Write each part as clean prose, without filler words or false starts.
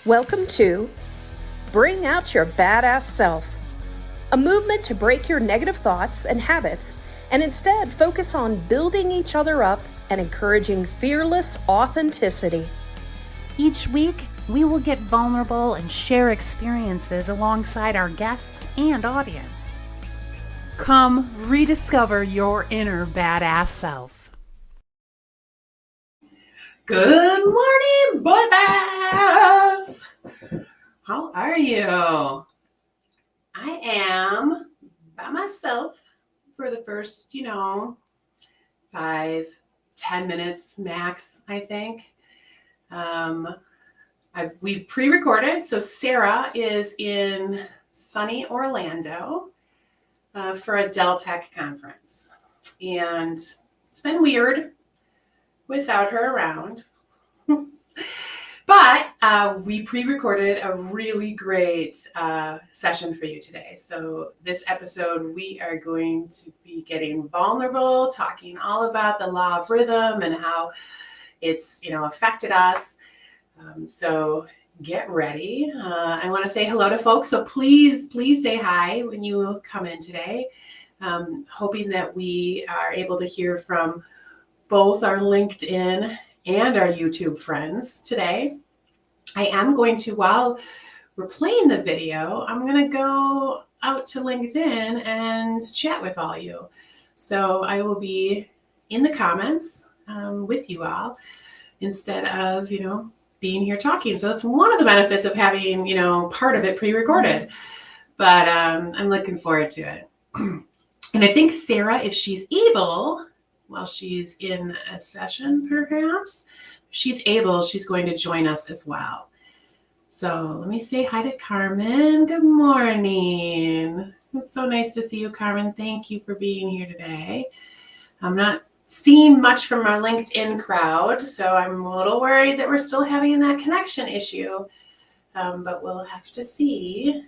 Welcome to Bring Out Your Badass Self, a movement to break your negative thoughts and habits and instead focus on building each other up and encouraging fearless authenticity. Each week, we will get vulnerable and share experiences alongside our guests and audience. Come rediscover your inner badass self. Good morning, BOYBAS! How are you? I am by myself for the first, 5-10 minutes max, I think. We've pre-recorded, so Sarah is in sunny Orlando for a Dell Tech conference. And it's been weird without her around. But we pre-recorded a really great session for you today. So this episode, we are going to be getting vulnerable, talking all about the law of rhythm and how it's, affected us. So get ready. I want to say hello to folks. So please say hi when you come in today. Hoping that we are able to hear from both our LinkedIn and our YouTube friends today. I am going to, while we're playing the video, I'm going to go out to LinkedIn and chat with all you. So I will be in the comments with you all instead of, being here talking. So that's one of the benefits of having, part of it pre-recorded. But I'm looking forward to it. And I think Sarah, if she's able, while she's in a session, perhaps, she's going to join us as well. So let me say hi to Carmen. Good morning. It's so nice to see you, Carmen. Thank you for being here today. I'm not seeing much from our LinkedIn crowd, so I'm a little worried that we're still having that connection issue, but we'll have to see.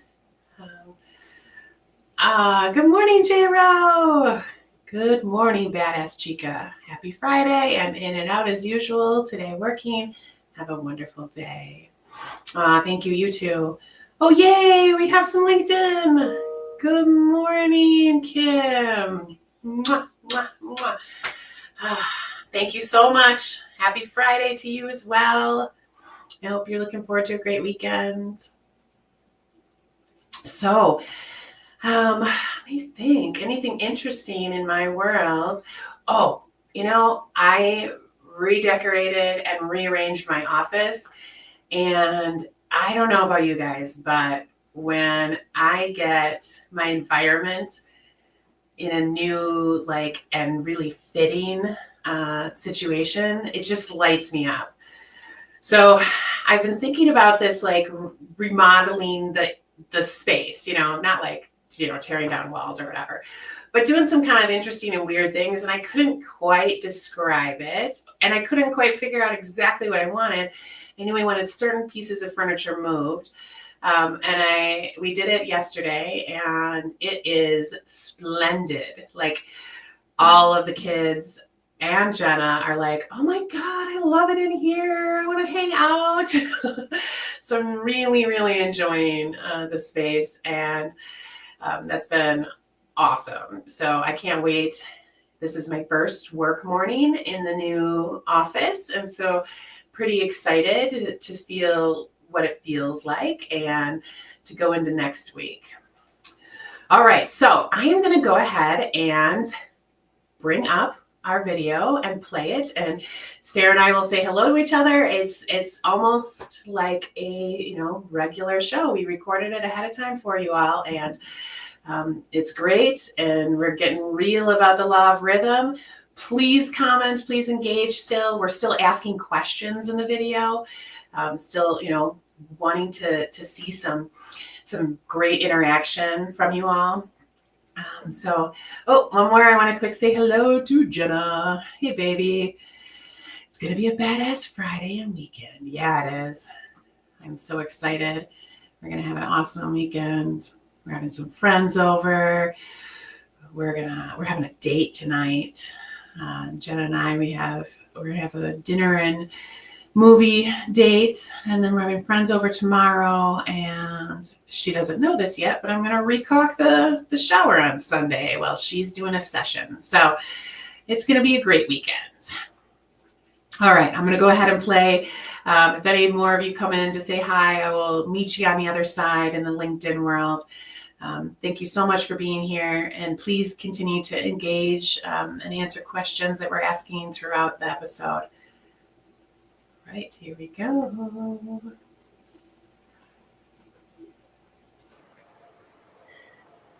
Good morning, J-Ro. Good morning, Badass Chica. Happy Friday. I'm in and out as usual. Today working. Have a wonderful day. Thank you, you too. Oh, yay, we have some LinkedIn. Good morning, Kim. Mwah, mwah, mwah. Thank you so much. Happy Friday to you as well. I hope you're looking forward to a great weekend. So, let me think. Anything interesting in my world? Oh, I redecorated and rearranged my office. And I don't know about you guys, but when I get my environment in a new, and really fitting situation, it just lights me up. So I've been thinking about this, remodeling the space, not tearing down walls or whatever, but doing some kind of interesting and weird things. And I couldn't quite describe it. And I couldn't quite figure out exactly what I wanted. I knew I wanted certain pieces of furniture moved. And we did it yesterday and it is splendid. All of the kids and Jenna are like, oh my God, I love it in here. I want to hang out. So I'm really, really enjoying the space, and that's been awesome. So I can't wait. This is my first work morning in the new office. And so pretty excited to feel what it feels like and to go into next week. All right, so I am going to go ahead and bring up our video and play it, and Sarah and I will say hello to each other. It's almost like a regular show. We recorded it ahead of time for you all, and it's great, and we're getting real about the law of rhythm. Please comment, please engage still. We're still asking questions in the video. Still, wanting to see some great interaction from you all. One more. I want to quick say hello to Jenna. Hey, baby. It's going to be a badass Friday and weekend. Yeah, it is. I'm so excited. We're going to have an awesome weekend. We're having some friends over. We're having a date tonight. Jenna and I, we're going to have a dinner in movie date, and then we're having friends over tomorrow, and she doesn't know this yet, but I'm going to recaulk the shower on Sunday while she's doing a session. So it's going to be a great weekend. All right, I'm going to go ahead and play. If any more of you come in to say hi, I will meet you on the other side in the LinkedIn world. Thank you so much for being here, and please continue to engage and answer questions that we're asking throughout the episode. All right, here we go.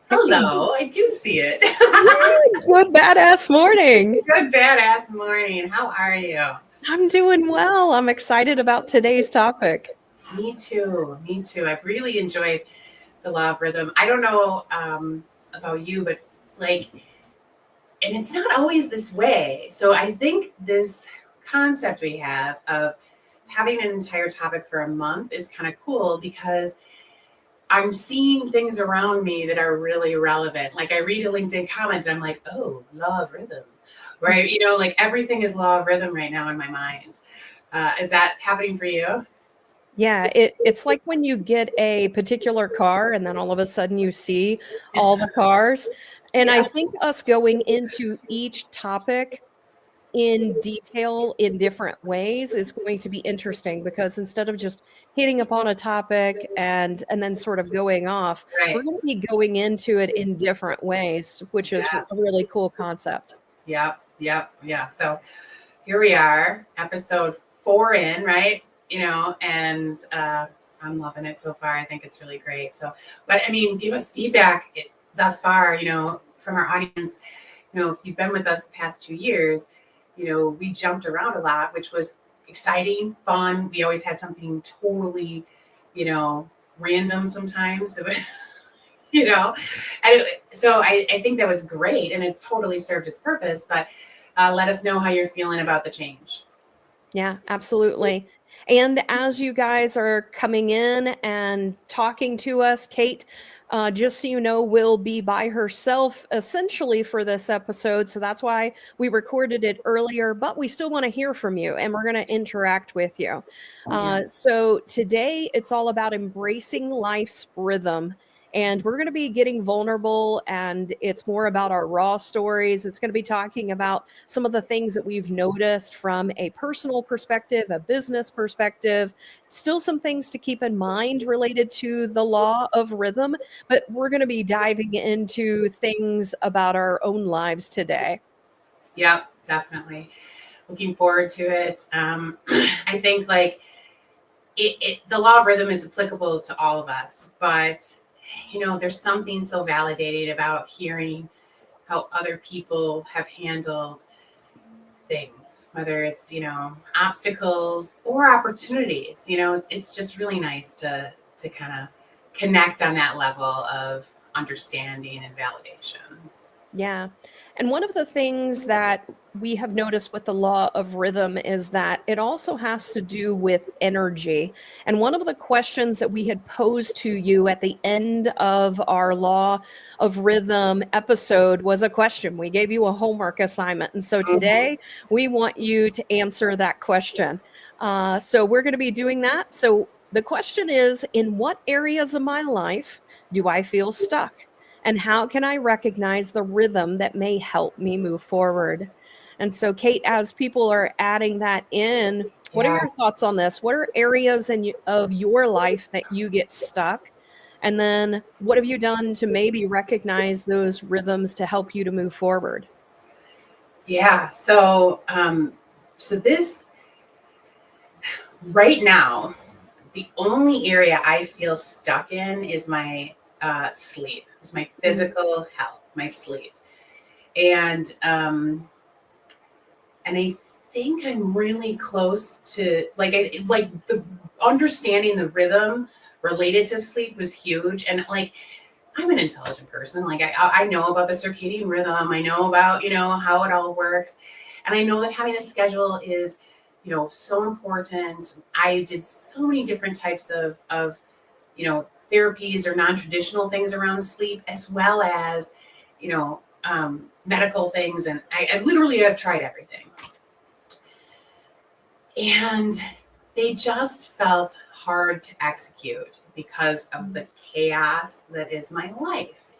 Hello, I do see it. Good badass morning. Good badass morning. How are you? I'm doing well. I'm excited about today's topic. Me too. Me too. I've really enjoyed the law of rhythm. I don't know about you, but like, and it's not always this way. So I think this concept we have of having an entire topic for a month is kind of cool, because I'm seeing things around me that are really relevant. Like I read a LinkedIn comment and I'm like, oh, law of rhythm, right? You know, like everything is law of rhythm right now in my mind. Is that happening for you? Yeah, it's like when you get a particular car and then all of a sudden you see all the cars. And I think us going into each topic in detail in different ways is going to be interesting, because instead of just hitting upon a topic and then sort of going off, Right. we're going to be going into it in different ways, which is a really cool concept. Yep. Yeah. So here we are, episode 4 in, right? You know, and I'm loving it so far. I think it's really great. So, but I mean, give us feedback thus far, you know, from our audience. You know, if you've been with us the past 2 years, you know, we jumped around a lot, which was exciting, fun. We always had something totally, you know, random sometimes, you know. And so I think that was great, and it's totally served its purpose. But let us know how you're feeling about the change. Yeah, absolutely. And as you guys are coming in and talking to us, Cate, just so you know, will be by herself essentially for this episode. So that's why we recorded it earlier, but we still want to hear from you and we're going to interact with you. So today it's all about embracing life's rhythm. And we're going to be getting vulnerable, and it's more about our raw stories. It's going to be talking about some of the things that we've noticed from a personal perspective, a business perspective, still some things to keep in mind related to the law of rhythm, but we're going to be diving into things about our own lives today. Yep, definitely. Looking forward to it. I think like the law of rhythm is applicable to all of us, but you know, there's something so validating about hearing how other people have handled things, whether it's, you know, obstacles or opportunities. You know, it's just really nice to kind of connect on that level of understanding and validation. Yeah. And one of the things that we have noticed with the law of rhythm is that it also has to do with energy. And one of the questions that we had posed to you at the end of our law of rhythm episode was a question. We gave you a homework assignment. And so today we want you to answer that question. So we're going to be doing that. So the question is, in what areas of my life do I feel stuck? And how can I recognize the rhythm that may help me move forward? And so, Cate, as people are adding that in, what are your thoughts on this? What are areas of your life that you get stuck? And then what have you done to maybe recognize those rhythms to help you to move forward? Yeah. So, this right now, the only area I feel stuck in is my sleep. It's my physical health, my sleep, and I think I'm really close to like the understanding the rhythm related to sleep was huge, and like I'm an intelligent person. Like I know about the circadian rhythm. I know about, you know, how it all works, and I know that having a schedule is, you know, so important. I did so many different types of you know, therapies or non-traditional things around sleep, as well as, you know, medical things. And I literally have tried everything. And they just felt hard to execute because of the chaos that is my life.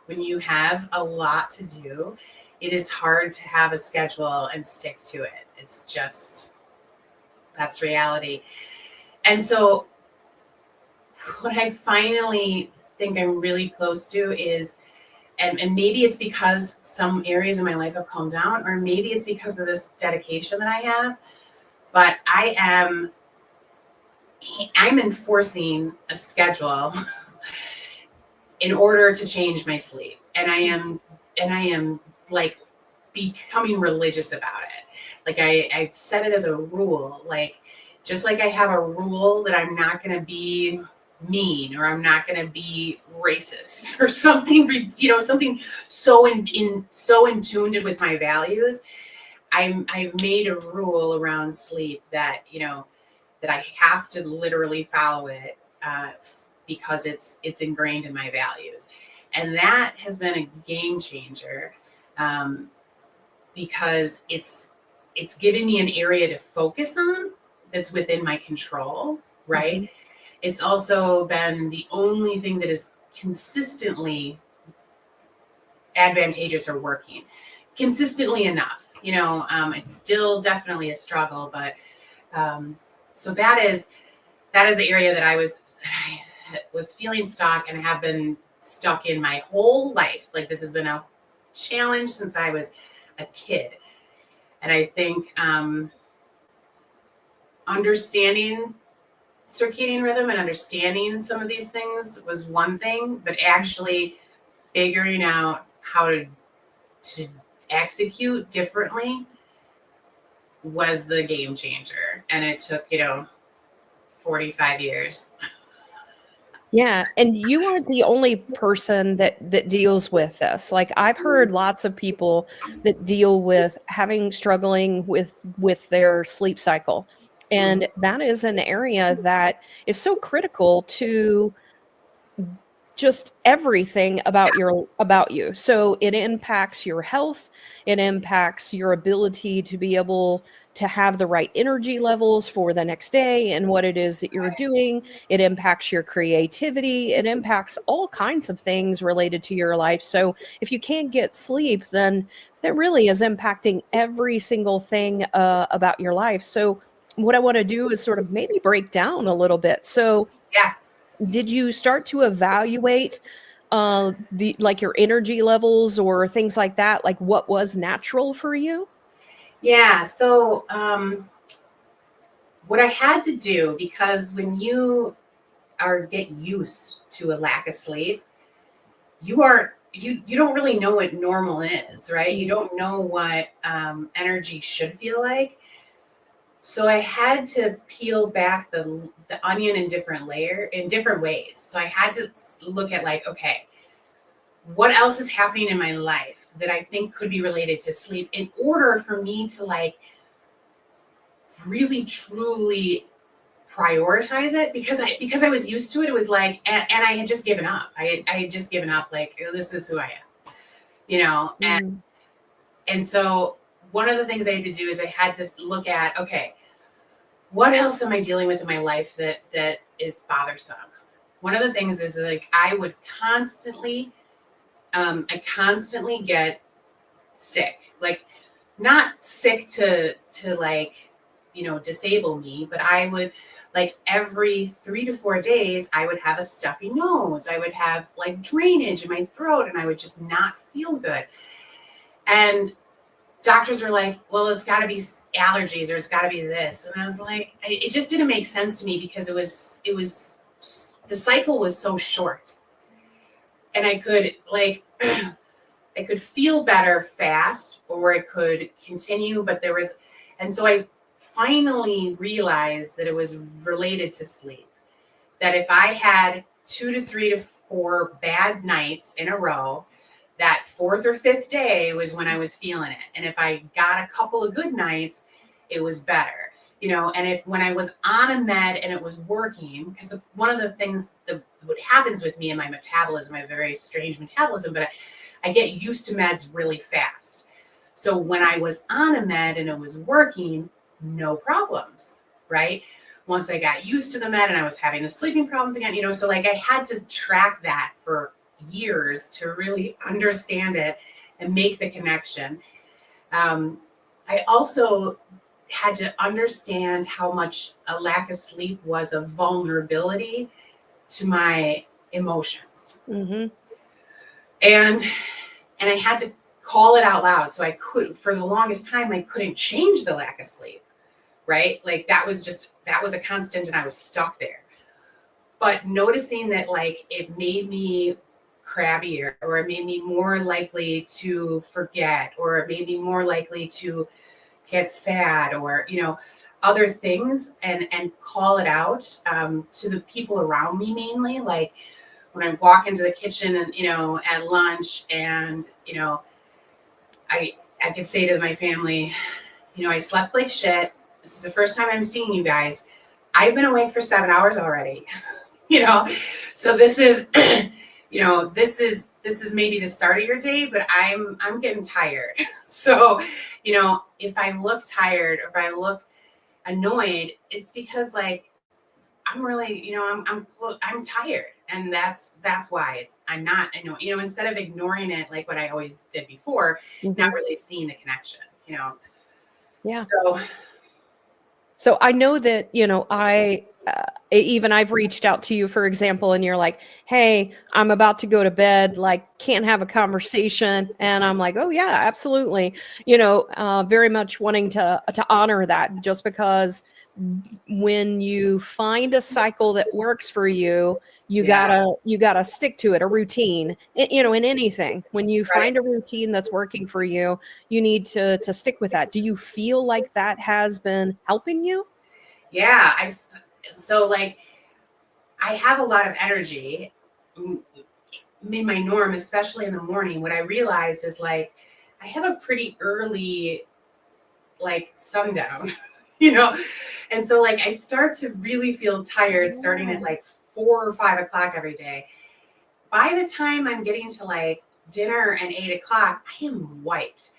When you have a lot to do, it is hard to have a schedule and stick to it. It's just, that's reality. And so what I finally think I'm really close to is, and maybe it's because some areas in my life have calmed down, or maybe it's because of this dedication that I have, but I'm enforcing a schedule in order to change my sleep. And I am like becoming religious about it. Like I've set it as a rule, like, just like I have a rule that I'm not going to be mean, or I'm not going to be racist or something, something so in tuned with my values. I've made a rule around sleep that, that I have to literally follow it, because it's ingrained in my values. And that has been a game changer, because it's giving me an area to focus on that's within my control, right? Mm-hmm. It's also been the only thing that is consistently advantageous or working consistently enough. It's still definitely a struggle, but so that is the area that I was feeling stuck, and have been stuck in my whole life. Like, this has been a challenge since I was a kid. And I think understanding circadian rhythm and understanding some of these things was one thing, but actually figuring out how to execute differently was the game changer. And it took, 45 years. Yeah. And you aren't the only person that deals with this. Like, I've heard lots of people that deal with struggling with their sleep cycle. And that is an area that is so critical to just everything about you. So it impacts your health. It impacts your ability to be able to have the right energy levels for the next day and what it is that you're doing. It impacts your creativity. It impacts all kinds of things related to your life. So if you can't get sleep, then that really is impacting every single thing about your life. So what I want to do is sort of maybe break down a little bit. So yeah. Did you start to evaluate your energy levels or things like that? Like, what was natural for you? Yeah. So what I had to do, because when you get used to a lack of sleep, you don't really know what normal is, right? You don't know what energy should feel like. So I had to peel back the onion in different ways. So I had to look at, like, okay, what else is happening in my life that I think could be related to sleep, in order for me to, like, really truly prioritize it, because I was used to it. It was like, and I had just given up. I had just given up, like, this is who I am, and so one of the things I had to do is I had to look at, okay, what else am I dealing with in my life that is bothersome? One of the things is, like, I would constantly get sick, like, not sick to like, disable me, but I would, like, every 3 to 4 days, I would have a stuffy nose. I would have, like, drainage in my throat, and I would just not feel good. And doctors were like, well, it's got to be allergies, or it's got to be this. And I was like, it just didn't make sense to me, because it was the cycle was so short, and I could, like, I could feel better fast, or it could continue, but and so I finally realized that it was related to sleep. That if I had 2 to 3 to 4 bad nights in a row, that 4th or 5th day was when I was feeling it. And if I got a couple of good nights, it was better, and when I was on a med and it was working, because one of the things what happens with me in my metabolism, I have a very strange metabolism, but I get used to meds really fast. So when I was on a med and it was working, no problems. right? Once I got used to the med and I was having the sleeping problems again, you know, so like I had to track that for years to really understand it and make the connection. I also had to understand how much a lack of sleep was a vulnerability to my emotions. Mm-hmm. And I had to call it out loud. So I could, for the longest time, I couldn't change the lack of sleep, right? Like that was a constant and I was stuck there. But noticing that like it made me crabbier, or it made me more likely to forget, or it made me more likely to get sad, or, you know, other things, and call it out to the people around me, mainly. Like when I walk into the kitchen and, you know, at lunch, and, you know, I could say to my family, you know, I slept like shit. This is the first time I'm seeing you guys. I've been awake for 7 hours already, you know? So this is, you know, this is maybe the start of your day, but I'm getting tired. So, you know, if I look tired, or if I look annoyed, it's because like, I'm really, you know, I'm tired. And that's why I'm not, you know, instead of ignoring it, like what I always did before, not really seeing the connection, you know? Yeah. So I know that, you know, I've reached out to you, for example, and you're like, hey, I'm about to go to bed, like, can't have a conversation. And I'm like, oh yeah, absolutely. You know, very much wanting to honor that, just because when you find a cycle that works for you, you gotta stick to it, a routine. You know, in anything, when you find a routine that's working for you, you need to stick with that. Do you feel like that has been helping you? yeah, so like I have a lot of energy in my norm, especially in the morning. What I realized is like I have a pretty early like sundown, you know? And so like I start to really feel tired starting at like 4 or 5 o'clock every day. By the time I'm getting to like dinner and 8 o'clock, I am wiped.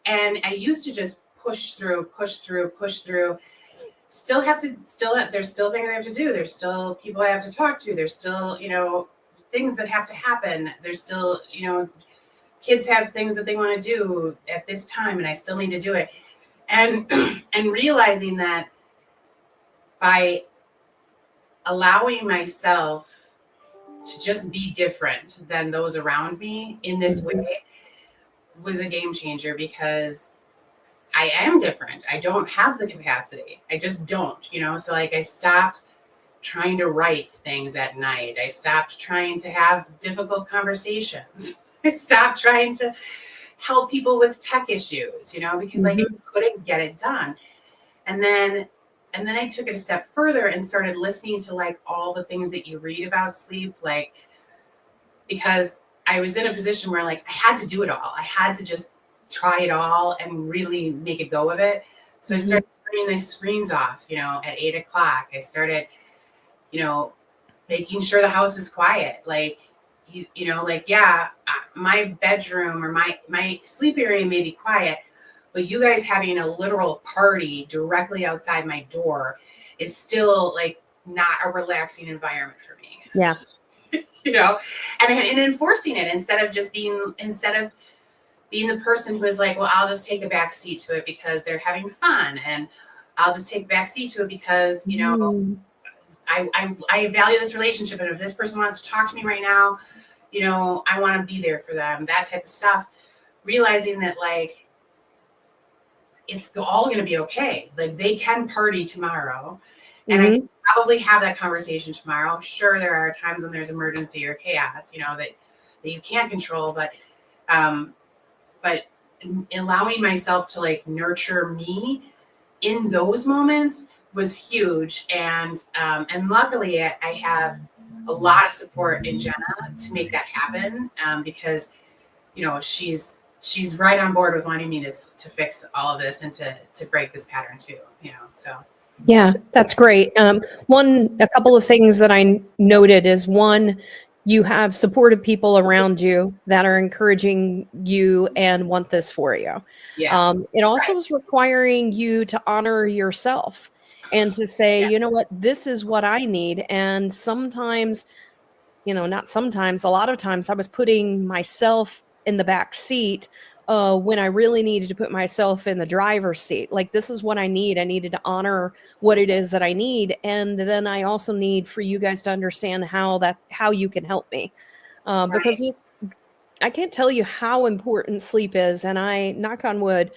And I used to just push through. There's still things I have to do. There's still people I have to talk to. There's still, you know, things that have to happen. There's still, you know, kids have things that they want to do at this time, and I still need to do it. And realizing that by allowing myself to just be different than those around me in this way was a game changer, because I am different. I don't have the capacity. I just don't, you know? So like I stopped trying to write things at night. I stopped trying to have difficult conversations. I stopped trying to help people with tech issues, you know, because like I couldn't get it done. And then I took it a step further and started listening to like all the things that you read about sleep, like, because I was in a position where like I had to do it all. I had to just try it all and really make a go of it. So I started turning the screens off, you know, at 8 o'clock. I started, you know, making sure the house is quiet. Like, you know, like, yeah, my bedroom or my sleep area may be quiet, but you guys having a literal party directly outside my door is still like not a relaxing environment for me. Yeah. You know, and enforcing it instead of being the person who is like, well, I'll just take a back seat to it because they're having fun, and I'll just take a back seat to it because, you know, I value this relationship, and if this person wants to talk to me right now, you know, I want to be there for them, that type of stuff. Realizing that like it's all going to be okay. Like they can party tomorrow, and I can probably have that conversation tomorrow. Sure, there are times when there's emergency or chaos, you know, that you can't control, but allowing myself to like nurture me in those moments was huge. And luckily I have a lot of support in Jenna to make that happen, because, you know, she's right on board with wanting me to fix all of this and to break this pattern too, you know, so. Yeah, that's great. A couple of things that I noted is, one, you have supportive people around you that are encouraging you and want this for you. Yeah. It also Right. is requiring you to honor yourself and to say, Yeah. you know what, this is what I need. And sometimes, not sometimes, a lot of times I was putting myself in the back seat when I really needed to put myself in the driver's seat. Like, this is what I need. I needed to honor what it is that I need. And then I also need for you guys to understand how you can help me. Because Right. I can't tell you how important sleep is. And I, knock on wood,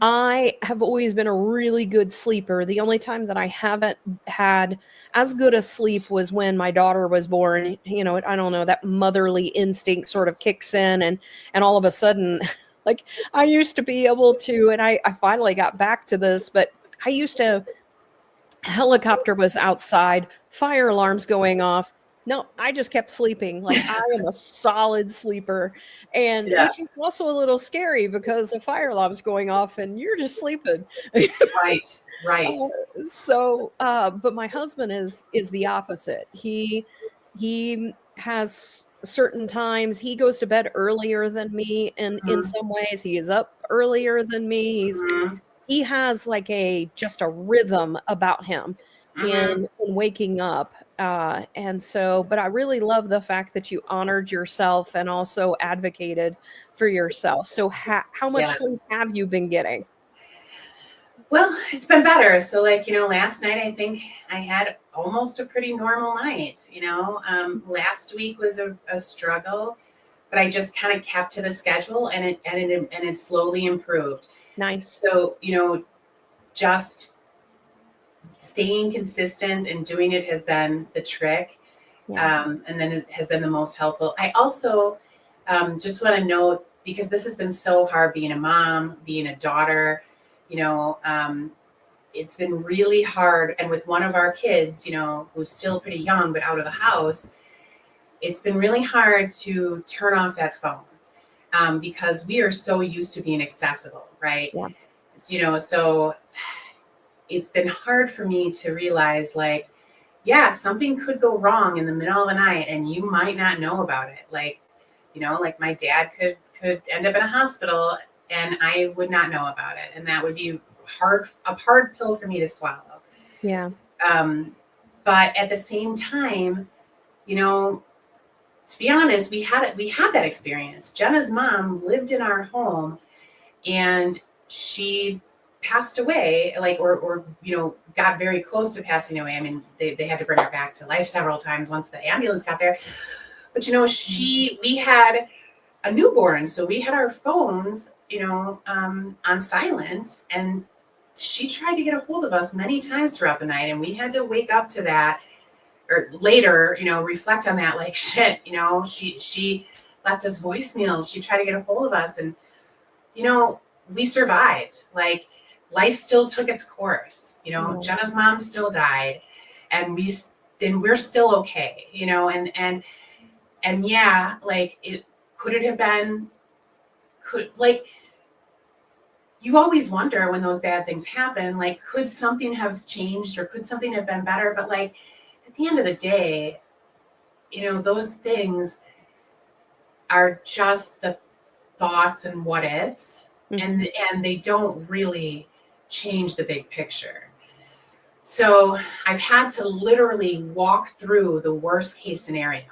I have always been a really good sleeper. The only time that I haven't had as good a sleep was when my daughter was born. I don't know, that motherly instinct sort of kicks in, and all of a sudden, like, I used to be able to, and I finally got back to this, but I used to, helicopter was outside, fire alarms going off. No, I just kept sleeping. Like, I am a solid sleeper, and Yeah. which is also a little scary because the fire alarm's going off and you're just sleeping. Right. Right. Uh, but my husband is the opposite. He has certain times he goes to bed earlier than me, and in Mhm. some ways he is up earlier than me. Mhm. He has like just a rhythm about him Mhm. in waking up. But I really love the fact that you honored yourself and also advocated for yourself. So how much Yeah. sleep have you been getting? Well, it's been better. So, like, last night I think I had almost a pretty normal night. Last week was a struggle, but I just kind of kept to the schedule, and it slowly improved. Nice. So, just staying consistent and doing it has been the trick, Yeah. and then it has been the most helpful. I also just want to note, because this has been so hard being a mom, being a daughter, you know, um, it's been really hard. And with one of our kids, who's still pretty young but out of the house, it's been really hard to turn off that phone, because we are so used to being accessible, right? Yeah. So it's been hard for me to realize, like, yeah, something could go wrong in the middle of the night and you might not know about it. Like my dad could end up in a hospital and I would not know about it. And that would be a hard pill for me to swallow. Yeah. Um, but at the same time, you know, to be honest, we had that experience. Jenna's mom lived in our home and she passed away, like, or got very close to passing away. I mean, they had to bring her back to life several times once the ambulance got there. But we had a newborn, so we had our phones, on silent, and she tried to get a hold of us many times throughout the night, and we had to wake up to that, or later, reflect on that, like, shit, she left us voicemails. She tried to get a hold of us, and we survived. Like, life still took its course. Yeah. Jenna's mom still died, and we're still okay. And yeah, like, could it have been? Could like You always wonder when those bad things happen, like, could something have changed or could something have been better? But, like, at the end of the day, those things are just the thoughts and what ifs, Mhm. and they don't really change the big picture. So I've had to literally walk through the worst case scenario.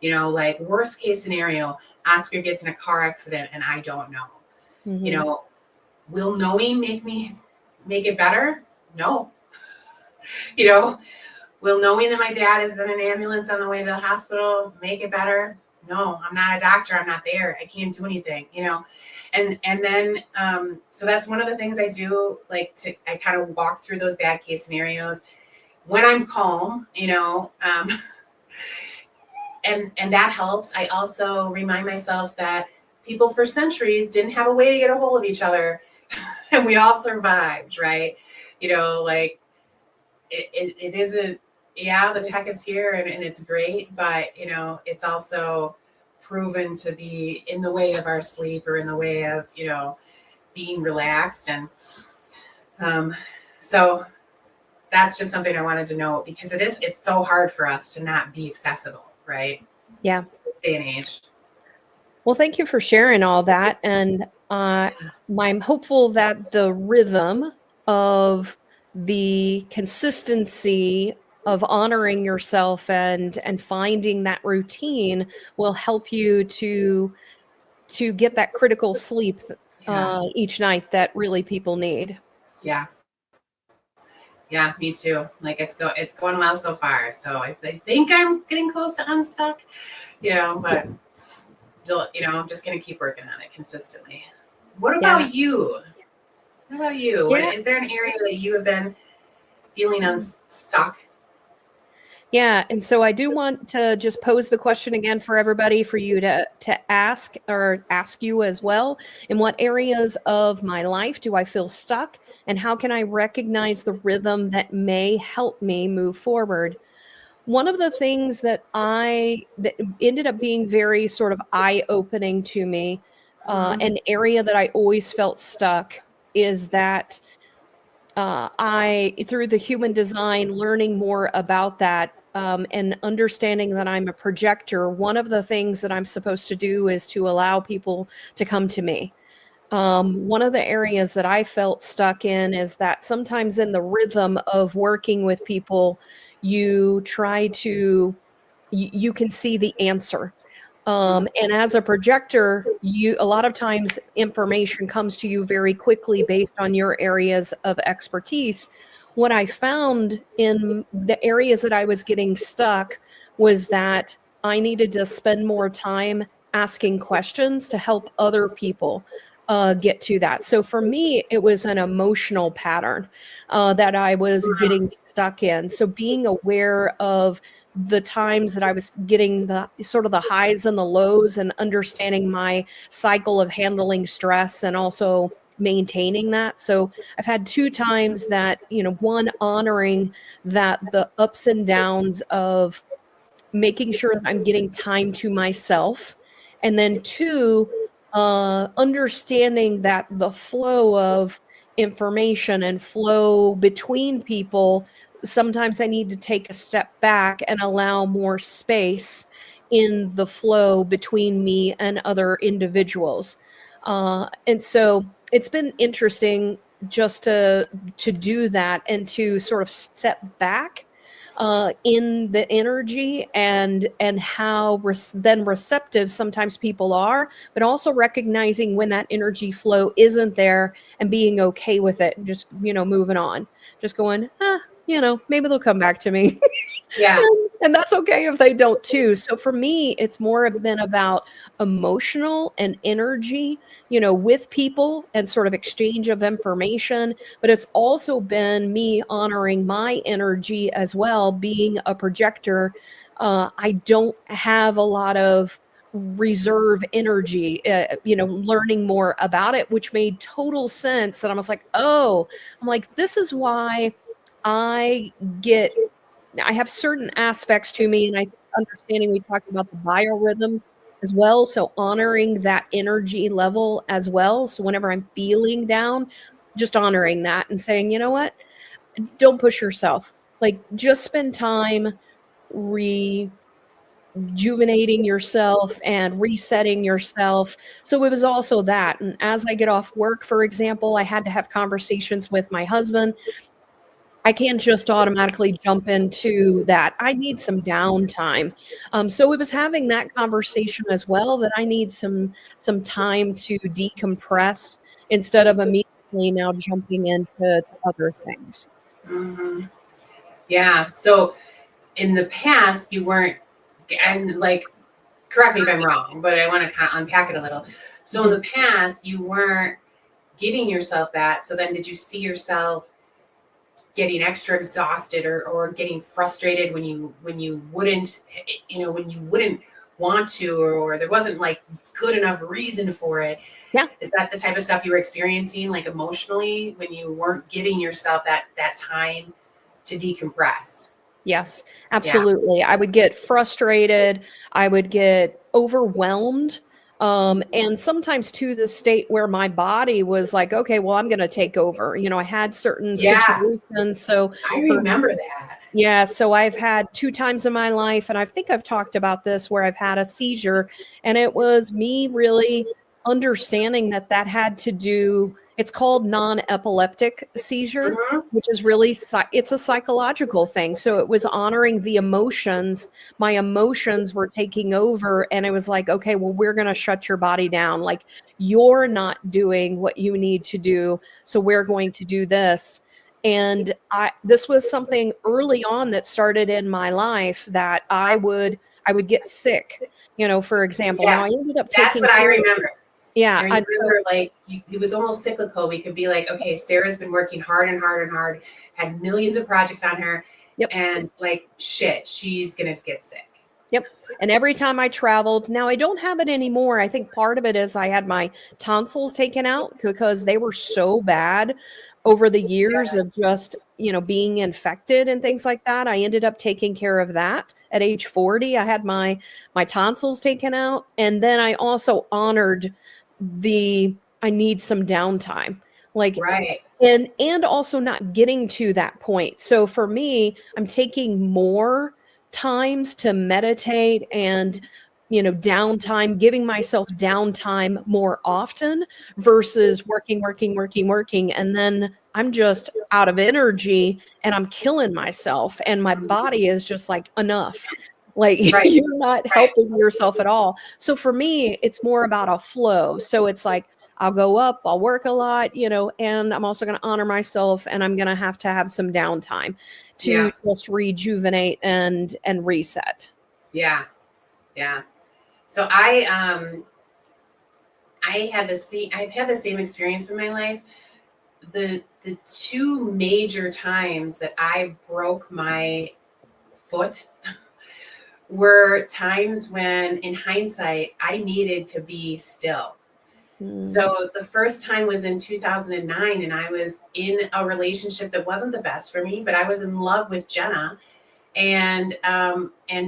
Like, worst case scenario, Oscar gets in a car accident and I don't know. You Mhm. know, will knowing make it better? No. You know, will knowing that my dad is in an ambulance on the way to the hospital make it better? No, I'm not a doctor. I'm not there. I can't do anything. And then so that's one of the things I do. Like, I kind of walk through those bad case scenarios when I'm calm. And that helps. I also remind myself that people for centuries didn't have a way to get a hold of each other, and we all survived, right? Like, it isn't. Yeah, the tech is here and it's great, but it's also proven to be in the way of our sleep, or in the way of being relaxed. And so that's just something I wanted to note, because it's so hard for us to not be accessible, right? Yeah. this day and age. Well, thank you for sharing all that. And I'm hopeful that the rhythm of the consistency of honoring yourself and finding that routine will help you to get that critical sleep Yeah. each night that really people need. Yeah. Yeah, me too. Like it's going well so far. So I think I'm getting close to unstuck, but I'm just gonna keep working on it consistently. What Yeah. about you? What about you? Yeah. Is there an area that you have been feeling unstuck? Yeah, and so I do want to just pose the question again for everybody for you to ask or ask you as well. In what areas of my life do I feel stuck, and how can I recognize the rhythm that may help me move forward? One of the things that ended up being very sort of eye-opening to me, Mhm. an area that I always felt stuck, is that through the human design, learning more about that, and understanding that I'm a projector, one of the things that I'm supposed to do is to allow people to come to me. One of the areas that I felt stuck in is that sometimes in the rhythm of working with people, you try to, you can see the answer. And as a projector, a lot of times information comes to you very quickly based on your areas of expertise. What I found in the areas that I was getting stuck was that I needed to spend more time asking questions to help other people get to that. So for me, it was an emotional pattern that I was getting stuck in. So being aware of the times that I was getting the sort of the highs and the lows and understanding my cycle of handling stress and also maintaining that. So I've had two times that, one honoring that the ups and downs of making sure that I'm getting time to myself. And then two, understanding that the flow of information and flow between people, sometimes I need to take a step back and allow more space in the flow between me and other individuals. And so it's been interesting just to do that and to sort of step back in the energy and how then receptive sometimes people are, but also recognizing when that energy flow isn't there and being okay with it and just moving on, just going maybe they'll come back to me. Yeah. And that's okay if they don't too. So for me, it's more been about emotional and energy, with people and sort of exchange of information. But it's also been me honoring my energy as well, being a projector. I don't have a lot of reserve energy, learning more about it, which made total sense. And I was like, oh, I'm like, this is why I get I have certain aspects to me, and I understanding we talked about the biorhythms as well, so honoring that energy level as well. So whenever I'm feeling down, just honoring that and saying, "You know what? Don't push yourself. Like, just spend time rejuvenating yourself and resetting yourself." So it was also that, and as I get off work, for example, I had to have conversations with my husband. I can't just automatically jump into that. I need some downtime. So it was having that conversation as well, that I need some time to decompress instead of immediately now jumping into other things. Hmm. Yeah. So in the past, you weren't, and like, correct me if I'm wrong, but I want to kind of unpack it a little. So in Mhm. the past, you weren't giving yourself that. So then did you see yourself getting extra exhausted or getting frustrated when you wouldn't when you wouldn't want to, or there wasn't like good enough reason for it? Yeah. Is that the type of stuff you were experiencing, like emotionally, when you weren't giving yourself that time to decompress? Yes, Yeah. absolutely. I would get frustrated. I would get overwhelmed. And sometimes to the state where my body was like, okay, well, I'm going to take over. I had certain Yeah, situations. So, I for remember that. Yeah, so I've had 2 times in my life, and I think I've talked about this, where I've had a seizure, and it was me really understanding that that had to do it's called non-epileptic seizure, Mhm. which is really it's a psychological thing. So it was honoring the emotions. My emotions were taking over, and it was like, "Okay, well, we're gonna shut your body down. Like, you're not doing what you need to do, so we're going to do this." And this was something early on that started in my life that I would get sick, for example. Now Yeah, I ended up that's taking what I care. remember. I Yeah, remember like it was almost cyclical. We could be like, okay, Sarah's been working hard and hard and hard, had millions of projects on her, yep. and like shit, she's gonna get sick. Yep. And every time I traveled, now I don't have it anymore. I think part of it is I had my tonsils taken out because they were so bad over the years of just, being infected and things like that. I ended up taking care of that at age 40. I had my tonsils taken out, and then I also honored I need some downtime. Like, Right. and also not getting to that point. So for me, I'm taking more times to meditate and, downtime, giving myself downtime more often versus working, and then I'm just out of energy and I'm killing myself and my body is just like, enough. Like, Right. you're not Right. helping yourself at all. So for me, it's more about a flow. So it's like, I'll go up, I'll work a lot, and I'm also going to honor myself, and I'm going to have some downtime to Yeah. just rejuvenate and reset. Yeah. Yeah. So I've had the same experience in my life. The two major times that I broke my foot were times when, in hindsight, I needed to be still. Mm. So the first time was in 2009, and I was in a relationship that wasn't the best for me, but I was in love with Jenna, and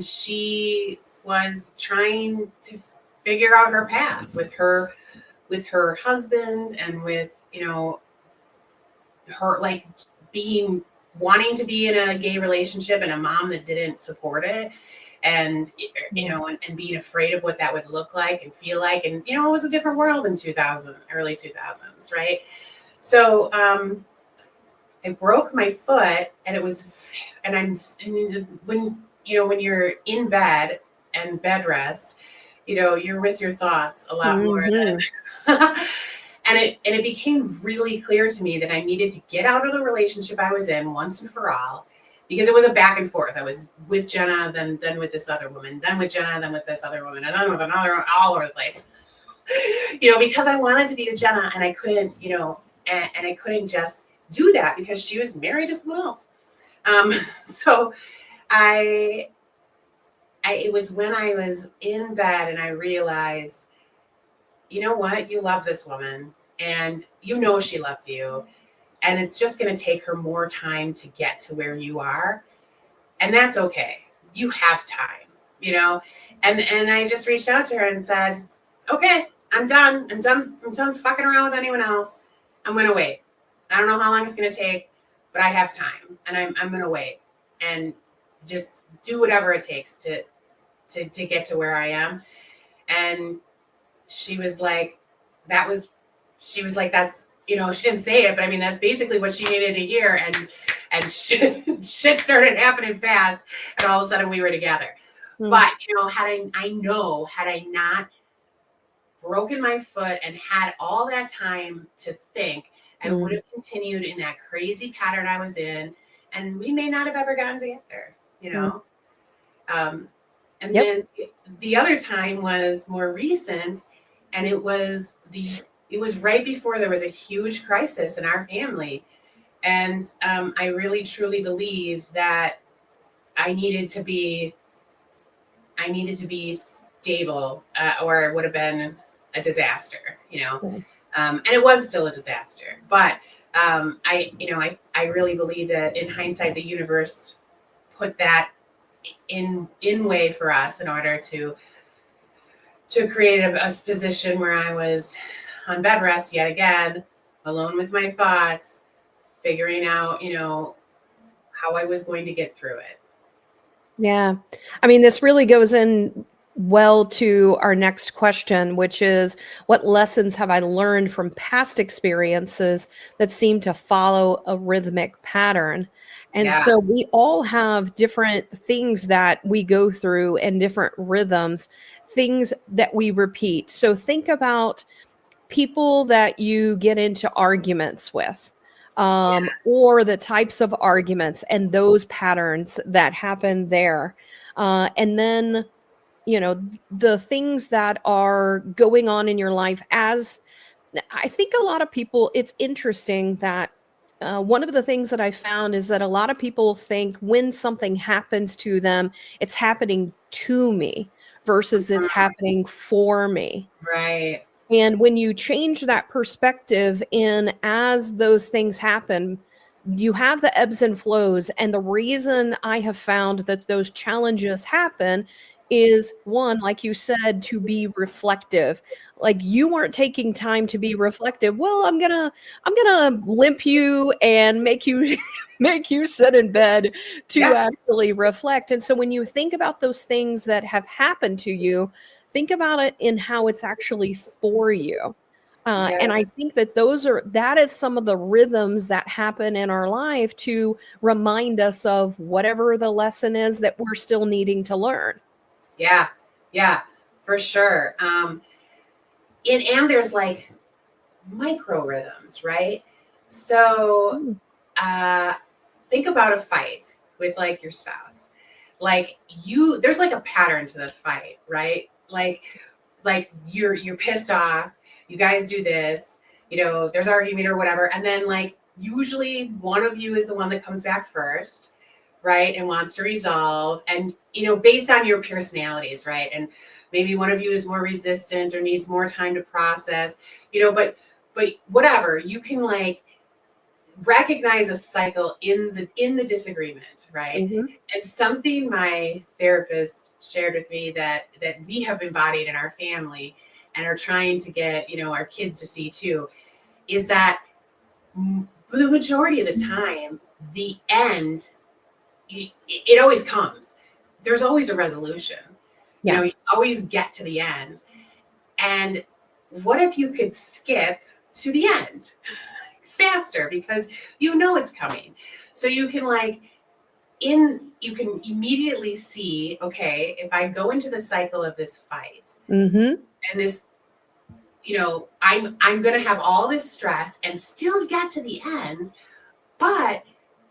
she was trying to figure out her path with her husband, and with her like being wanting to be in a gay relationship, and a mom that didn't support it, and and being afraid of what that would look like and feel like, and it was a different world in 2000, early 2000s, right? So I broke my foot, and it was, when you're in bed and bed rest, you're with your thoughts a lot more Mhm. than and it became really clear to me that I needed to get out of the relationship I was in once and for all, because it was a back and forth. I was with Jenna, then with this other woman, then with Jenna, then with this other woman, and then with another, all over the place. Because I wanted to be with Jenna, and I couldn't, and I couldn't just do that because she was married to someone else. So I it was when I was in bed and I realized, you know what, you love this woman, and she loves you, and it's just going to take her more time to get to where you are, and that's okay. You have time, and I just reached out to her and said, okay, I'm done fucking around with anyone else. I'm going to wait. I don't know how long it's going to take, but I have time, and I'm going to wait and just do whatever it takes to get to where I am. And she was like, she was like, that's, she didn't say it, but I mean, that's basically what she needed to hear. And shit started happening fast. And all of a sudden we were together. Mm. But, had I not broken my foot and had all that time to think, I would have continued in that crazy pattern I was in. And we may not have ever gotten together, And Yep. then the other time was more recent, and it was right before there was a huge crisis in our family. And I really truly believe that I needed to be stable, or it would have been a disaster, and it was still a disaster. But I really believe that in hindsight, the universe put that in way for us in order to create a position where I was on bed rest yet again, alone with my thoughts, figuring out, how I was going to get through it. Yeah. I mean, this really goes in well to our next question, which is what lessons have I learned from past experiences that seem to follow a rhythmic pattern? And Yeah. so we all have different things that we go through and different rhythms, things that we repeat. So think about people that you get into arguments with, Yes. or the types of arguments and those patterns that happen there. And then, the things that are going on in your life as I think a lot of people, it's interesting that one of the things that I found is that a lot of people think when something happens to them, it's happening to me versus it's happening for me. Right. And when you change that perspective in as those things happen, you have the ebbs and flows. And the reason I have found that those challenges happen is one, like you said, to be reflective. Like you weren't taking time to be reflective. Well, I'm gonna limp you and make you make you sit in bed to Yeah. actually reflect. And so when you think about those things that have happened to you, think about it in how it's actually for you. And I Yes. think that that is some of the rhythms that happen in our life to remind us of whatever the lesson is that we're still needing to learn. Yeah. Yeah. For sure. And there's like micro rhythms, right? So Mm. uh, think about a fight with like your spouse. Like there's like a pattern to the fight, right? Like you're pissed off. You guys do this. There's argument or whatever, and then like usually one of you is the one that comes back first, right, and wants to resolve, and based on your personalities, right, and maybe one of you is more resistant or needs more time to process, but whatever, you can like recognize a cycle in the disagreement, right? Mhm. And something my therapist shared with me that we have embodied in our family and are trying to get our kids to see too is that the majority of the time the end, it always comes. There's always a resolution. Yeah. You always get to the end. And what if you could skip to the end faster because it's coming? So you can you can immediately see, okay, if I go into the cycle of this fight Mhm. and this, I'm going to have all this stress and still get to the end, but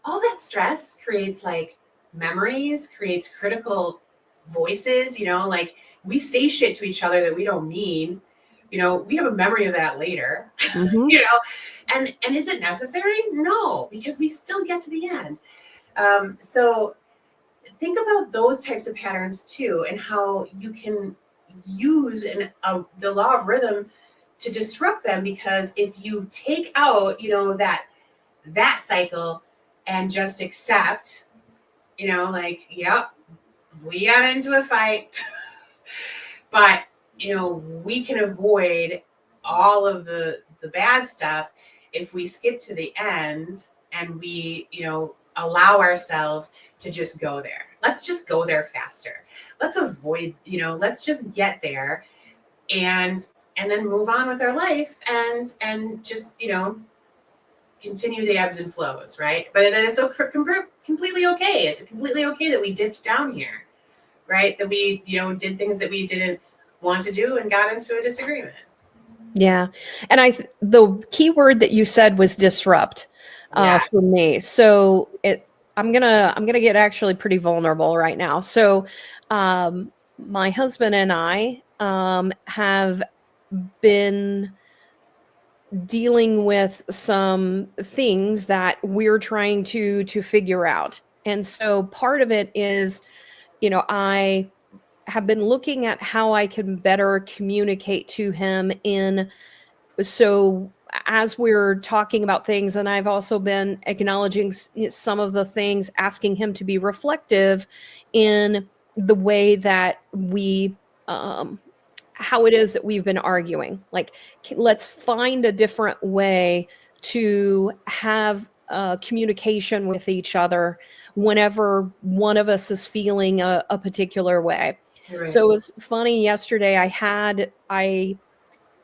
all that stress creates like memories, creates critical voices, like we say shit to each other that we don't mean, we have a memory of that later, Mhm. you know, and is it necessary? No, because we still get to the end. So think about those types of patterns too, and how you can use the law of rhythm to disrupt them. Because if you take out, that cycle and just accept, like, yep, we got into a fight, but we can avoid all of the bad stuff if we skip to the end and we allow ourselves to just go there. Let's just go there faster. Let's avoid, let's just get there and then move on with our life and just continue the ebbs and flows, right? But then it's completely okay. It's completely okay that we dipped down here, right? That we did things that we didn't want to do and got into a disagreement. Yeah. And the key word that you said was disrupt, Yeah. for me. So I'm gonna get actually pretty vulnerable right now. So, my husband and I, have been dealing with some things that we're trying to figure out. And so part of it is, I have been looking at how I can better communicate to him in so as we're talking about things, and I've also been acknowledging some of the things, asking him to be reflective in the way that um how it is that we've been arguing. Like, let's find a different way to have communication with each other whenever one of us is feeling a particular way. Right. So it was funny yesterday. I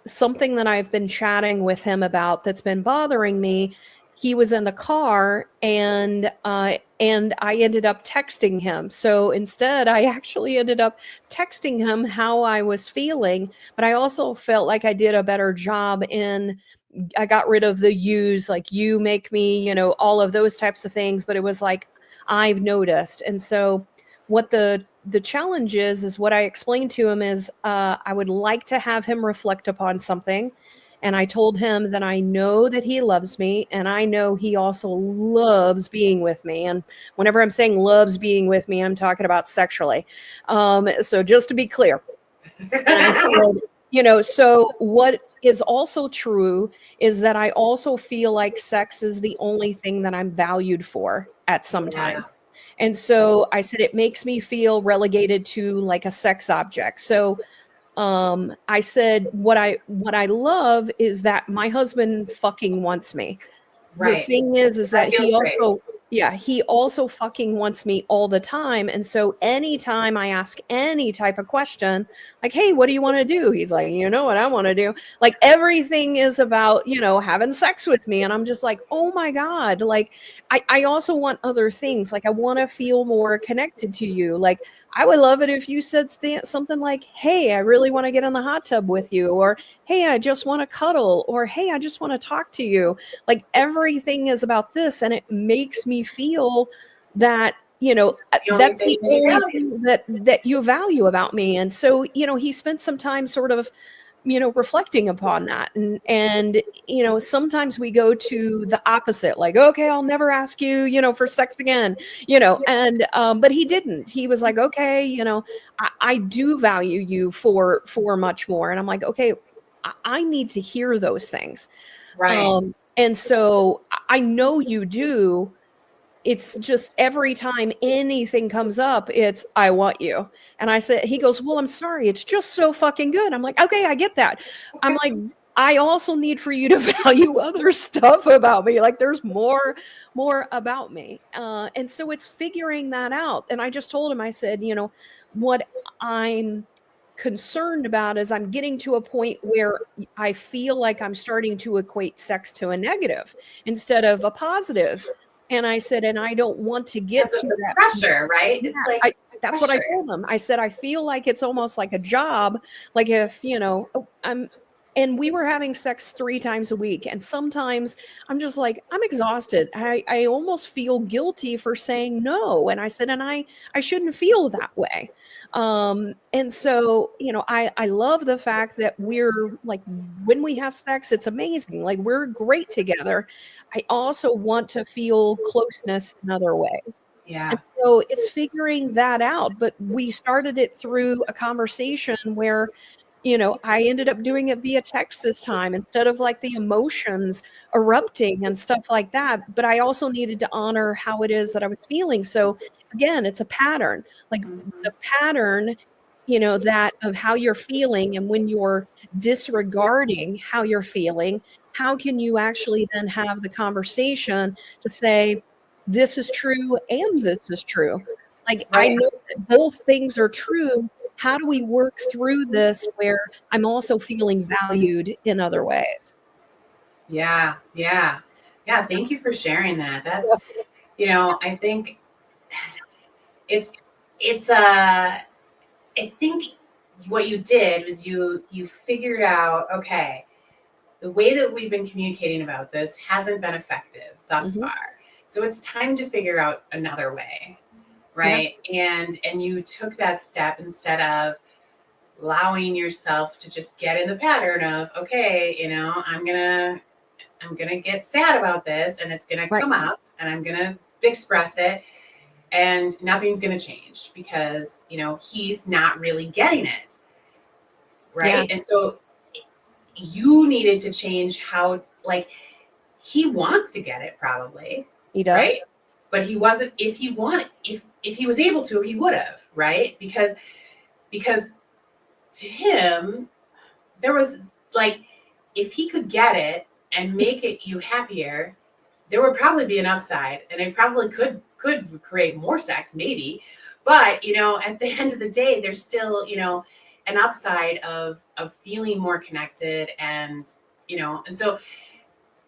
something that I've been chatting with him about that's been bothering me. He was in the car and I ended up texting him. So instead, I actually ended up texting him how I was feeling, but I also felt like I did a better job I got rid of the yous, like you make me, all of those types of things. But it was like, I've noticed. And so what the challenge is what I explained to him is I would like to have him reflect upon something. And I told him that I know that he loves me and I know he also loves being with me. And whenever I'm saying loves being with me, I'm talking about sexually. So just to be clear. And I said, so what is also true is that I also feel like sex is the only thing that I'm valued for at some times. And so I said, it makes me feel relegated to like a sex object. So I said, what I love is that my husband fucking wants me. The Right. thing is that feels great. he also fucking wants me all the time. And so anytime I ask any type of question, like, hey, what do you want to do? He's like, you know what I want to do? Like everything is about, having sex with me. And I'm just like, oh my God. Like, I also want other things. Like I want to feel more connected to you. Like I would love it if you said something like, hey, I really want to get in the hot tub with you, or hey, I just want to cuddle, or hey, I just want to talk to you. Like everything is about this. And it makes me feel that, that's the only thing that you value about me. And so, he spent some time sort of, reflecting upon that. And, sometimes we go to the opposite, like, okay, I'll never ask you, for sex again, and, but he didn't. He was like, okay, I do value you for much more. And I'm like, okay, I need to hear those things. Right. And so I know you do. It's just every time anything comes up, it's, I want you. And I said, he goes, well, I'm sorry. It's just so fucking good. I'm like, okay, I get that. I'm like, I also need for you to value other stuff about me. Like there's more about me. And so it's figuring that out. And I just told him, I said, what I'm concerned about is I'm getting to a point where I feel like I'm starting to equate sex to a negative instead of a positive. And I said, and I don't want to get to that pressure, right? Yeah, It's like that's what I told them. I said, I feel like it's almost like a job. Like if, and we were having sex 3 times a week. And sometimes I'm just like, I'm exhausted. I almost feel guilty for saying no. And I said, and I shouldn't feel that way. And so, I love the fact that we're like, when we have sex, it's amazing. Like we're great together. I also want to feel closeness in other ways. Yeah. And so it's figuring that out. But we started it through a conversation where, I ended up doing it via text this time instead of like the emotions erupting and stuff like that. But I also needed to honor how it is that I was feeling. So again, it's a pattern. Like the pattern, that of how you're feeling, and when you're disregarding how you're feeling, how can you actually then have the conversation to say, this is true and this is true. Like I Right. know that both things are true. How do we work through this where I'm also feeling valued in other ways? Yeah. Yeah. Yeah. Thank you for sharing that. That's, I think it's I think what you did was you figured out, okay, the way that we've been communicating about this hasn't been effective thus Mhm. far. So it's time to figure out another way, Yeah. right? And you took that step instead of allowing yourself to just get in the pattern of, okay, I'm gonna get sad about this and it's gonna Right. come up and I'm gonna express it and nothing's gonna change because he's not really getting it. Yeah. Right. And so you needed to change how, like, he wants to get it probably, He does. right? But he wasn't, if he was able to, he would have, right? Because to him, there was like, if he could get it and make it you happier, there would probably be an upside, and I probably could create more sex, maybe. But, at the end of the day, there's still, an upside of feeling more connected, and, and so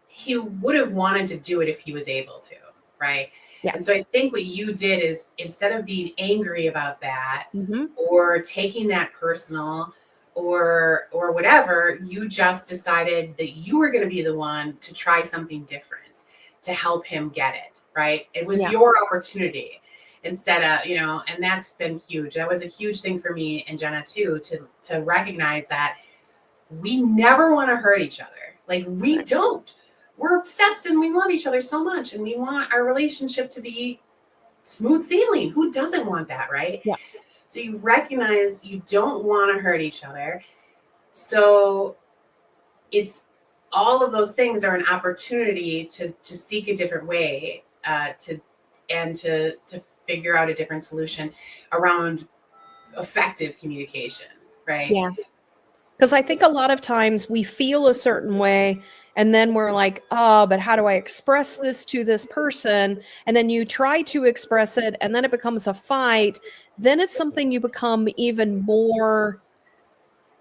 he would have wanted to do it if he was able to, right? Yeah. And so I think what you did is, instead of being angry about that, Mm-hmm. or taking that personal, or whatever, you just decided that you were going to be the one to try something different to help him get it, right? It was Yeah. your opportunity, instead of, and that's been huge. That was a huge thing for me and Jenna too, to recognize that we never want to hurt each other. Like, we Right. don't. We're obsessed and we love each other so much, and we want our relationship to be smooth sailing. Who doesn't want that, right? Yeah. So you recognize you don't want to hurt each other. So it's all of those things are an opportunity to seek a different way, to figure out a different solution around effective communication, right? Yeah. Because I think a lot of times we feel a certain way, and then we're like, oh, but how do I express this to this person? And then you try to express it, and then it becomes a fight. Then it's something you become even more,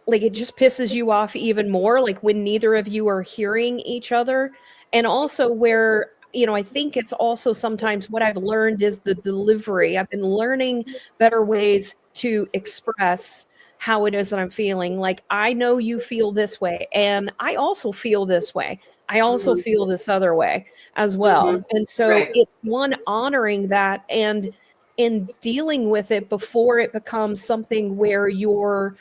like, it just pisses you off even more, like when neither of you are hearing each other. And also where, I think it's also sometimes what I've learned is the delivery. I've been learning better ways to express how it is that I'm feeling. Like, I know you feel this way, and I also feel this way. I also Mhm. feel this other way as well. Mhm. And so Right. it's one, honoring that and in dealing with it before it becomes something where you're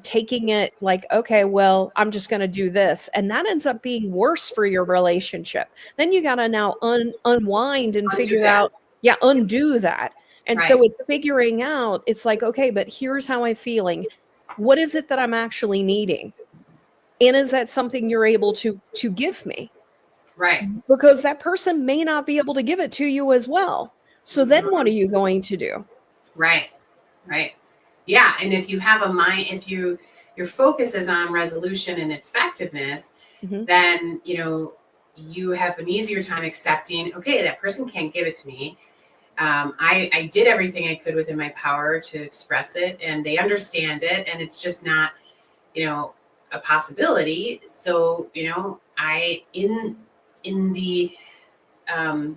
taking it like, okay, well, I'm just going to do this. And that ends up being worse for your relationship. Then you got to now unwind and Undo figure that. out, undo that. And so Right. it's figuring out, it's like, okay, but here's how I'm feeling. What is it that I'm actually needing? And is that something you're able to give me? Right. Because that person may not be able to give it to you as well. So then what Mhm. are you going to do? Right. Right. Yeah. And if you have a mind, if your focus is on resolution and effectiveness, Mm-hmm. then, you have an easier time accepting, okay, that person can't give it to me. I did everything I could within my power to express it, and they understand it, and it's just not, a possibility. So, I, in the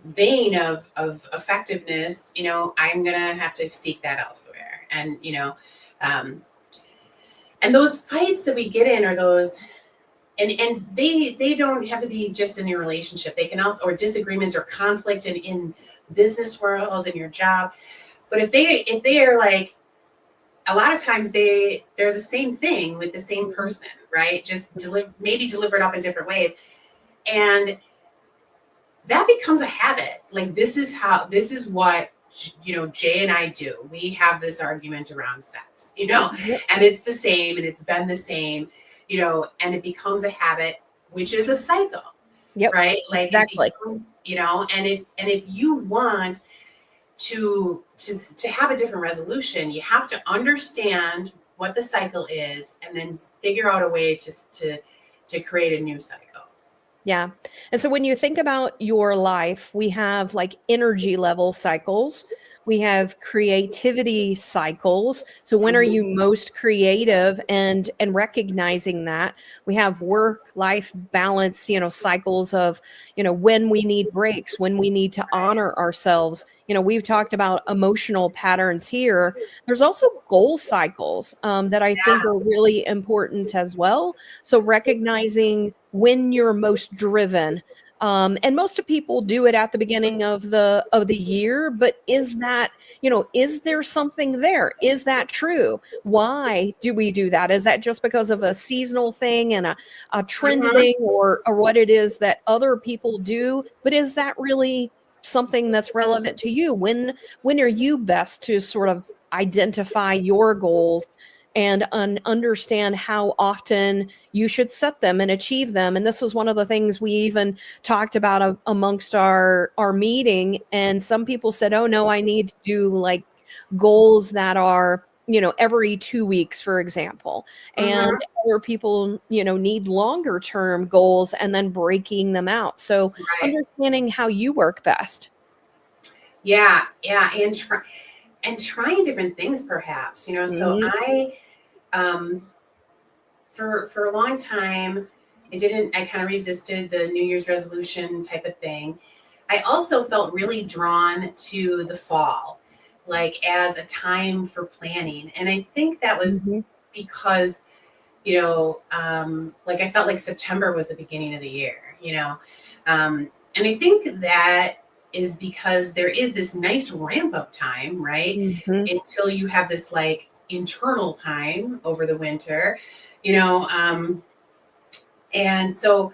vein of effectiveness, I'm gonna have to seek that elsewhere. And um, and those fights that we get in are those, and they don't have to be just in your relationship. They can also, or disagreements or conflict in business world, in your job. But if they are like, a lot of times they're the same thing with the same person, right? Just maybe delivered up in different ways. And that becomes a habit. Like, this is what, Jay and I do. We have this argument around sex, Yep. and it's the same, and it's been the same, and it becomes a habit, which is a cycle, Yep. right? Like, Exactly. it becomes, and if you want to have a different resolution, you have to understand what the cycle is, and then figure out a way to create a new cycle. Yeah. And so when you think about your life, we have like energy level cycles. We have creativity cycles. So when are you most creative, and recognizing that? We have work life balance, cycles of, when we need breaks, when we need to honor ourselves. We've talked about emotional patterns here. There's also goal cycles that I think Yeah. are really important as well. So recognizing when you're most driven, and most of people do it at the beginning of the year. But is that, is there something there? Is that true? Why do we do that? Is that just because of a seasonal thing and a trend Mhm. thing, or what it is that other people do? But is that really something that's relevant to you? When are you best to sort of identify your goals and understand how often you should set them and achieve them? And this was one of the things we even talked about amongst our meeting. And some people said, oh no, I need to do like goals that are every 2 weeks, for example. And Mhm. other people, need longer term goals and then breaking them out. So Right. understanding how you work best. Yeah, yeah, and trying different things perhaps, So Hmm. um for a long time I kind of resisted the New Year's resolution type of thing. I also felt really drawn to the fall, like as a time for planning. And I think that was Hmm. because, like I felt like September was the beginning of the year. And I think that is because there is this nice ramp up time, right? Hmm. Until you have this like internal time over the winter, you know. And so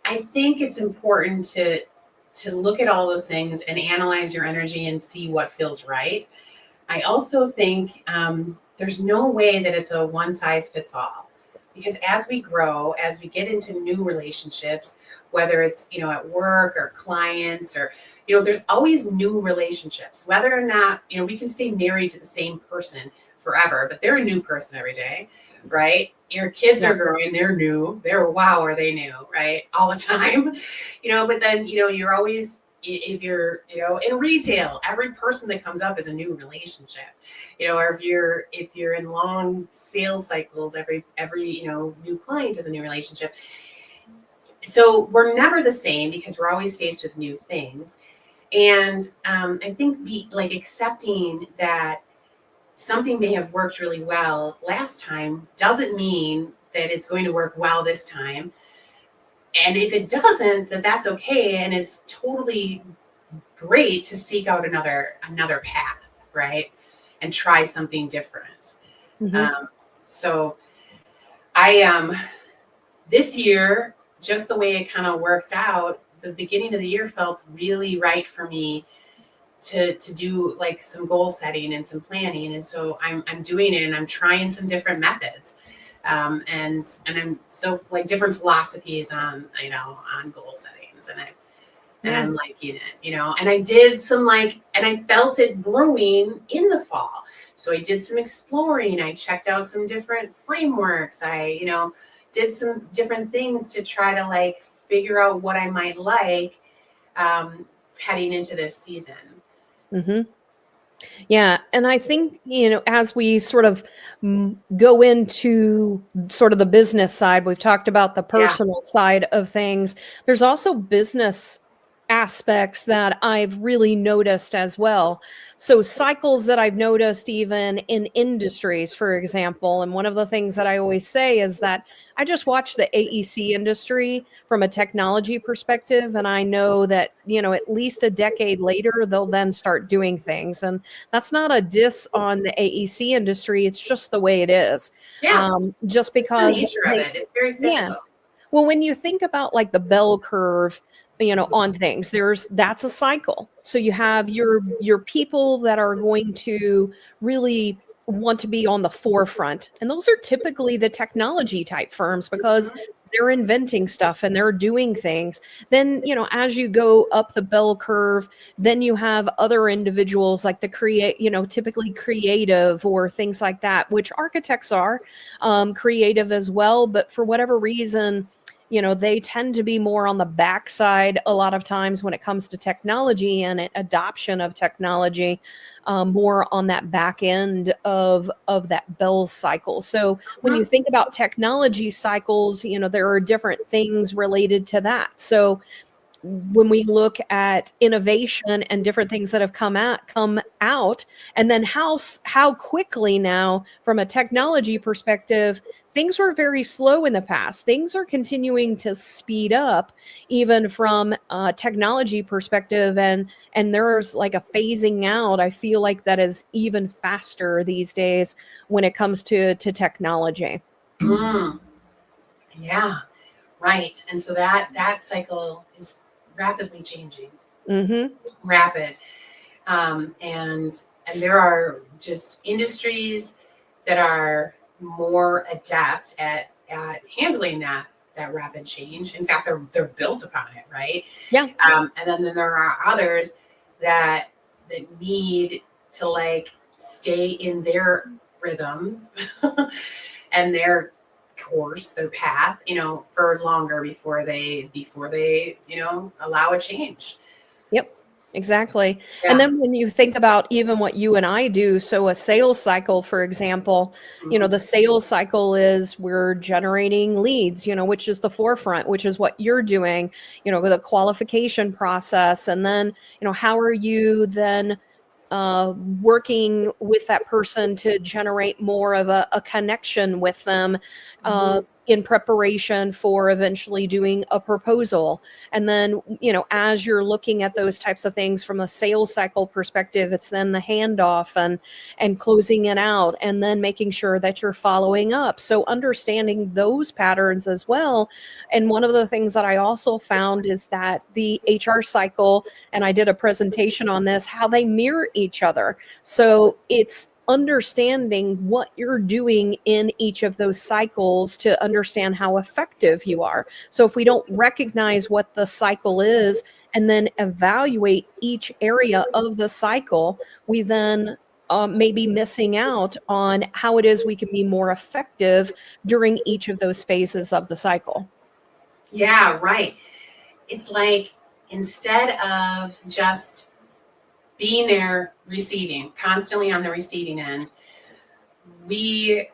I think it's important to look at all those things and analyze your energy and see what feels right. I also think there's no way that it's a one size fits all, because as we grow, as we get into new relationships, whether it's at work or clients or there's always new relationships. Whether or not we can stay married to the same person forever, but they're a new person every day, right? Your kids Yeah. are growing, they're new, they're wow, are they new, right? All the time, but then you're always, if you're in retail, every person that comes up is a new relationship, or if you're in long sales cycles, every new client is a new relationship. So we're never the same because we're always faced with new things. And I think like accepting that something may have worked really well last time doesn't mean that it's going to work well this time. And if it doesn't, that's okay, and it's totally great to seek out another path, right? And try something different. Hmm. Um, so I this year, just the way it kind of worked out, the beginning of the year felt really right for me to do like some goal setting and some planning. And so I'm doing it, and I'm trying some different methods. And I'm so like different philosophies on goal settings, and Yeah. I'm liking it. And I did some and I felt it brewing in the fall. So I did some exploring. I checked out some different frameworks. I, did some different things to try to like figure out what I might like heading into this season. Hmm. Yeah, and I think, as we sort of go into sort of the business side, we've talked about the Yeah. personal side of things. There's also business aspects that I've really noticed as well. So, cycles that I've noticed even in industries, for example. And one of the things that I always say is that I just watch the AEC industry from a technology perspective, and I know that, at least a decade later, they'll then start doing things. And that's not a diss on the AEC industry. It's just the way it is. Yeah. Just It's the because nature of it. It's very yeah. physical. Well, when you think about like the bell curve, on things, that's a cycle. So you have your people that are going to really want to be on the forefront. And those are typically the technology type firms because Mhm. they're inventing stuff and they're doing things. Then, as you go up the bell curve, then you have other individuals like the typically creative or things like that, which architects are creative as well. But for whatever reason, they tend to be more on the backside a lot of times when it comes to technology and adoption of technology, more on that back end of that bell cycle. So when you Mhm. think about technology cycles, there are different things related to that. So when we look at innovation and different things that have come out, and then how quickly now from a technology perspective, things were very slow in the past. Things are continuing to speed up even from a technology perspective, and there's like a phasing out, I feel like, that is even faster these days when it comes to technology. Mm. Yeah. Right. And so that cycle is rapidly changing. Mhm. Rapid. And there are just industries that are more adept at handling that rapid change. In fact, they're built upon it, right? Yeah. And then there are others that need to like stay in their rhythm and their course, their path, for longer before they, allow a change. Yep, exactly. And Yeah. then when you think about even what you and I do, so a sales cycle, for example, Mhm. the sales cycle is we're generating leads, which is the forefront, which is what you're doing, the qualification process. And then, how are you then working with that person to generate more of a connection with them Mhm. in preparation for eventually doing a proposal. And then, as you're looking at those types of things from a sales cycle perspective, it's then the handoff and closing it out and then making sure that you're following up. So understanding those patterns as well. And one of the things that I also found is that the HR cycle, and I did a presentation on this, how they mirror each other. So it's understanding what you're doing in each of those cycles to understand how effective you are. So if we don't recognize what the cycle is and then evaluate each area of the cycle, we then may be missing out on how it is we can be more effective during each of those phases of the cycle. Yeah, right. It's like instead of just being there receiving, constantly on the receiving end, we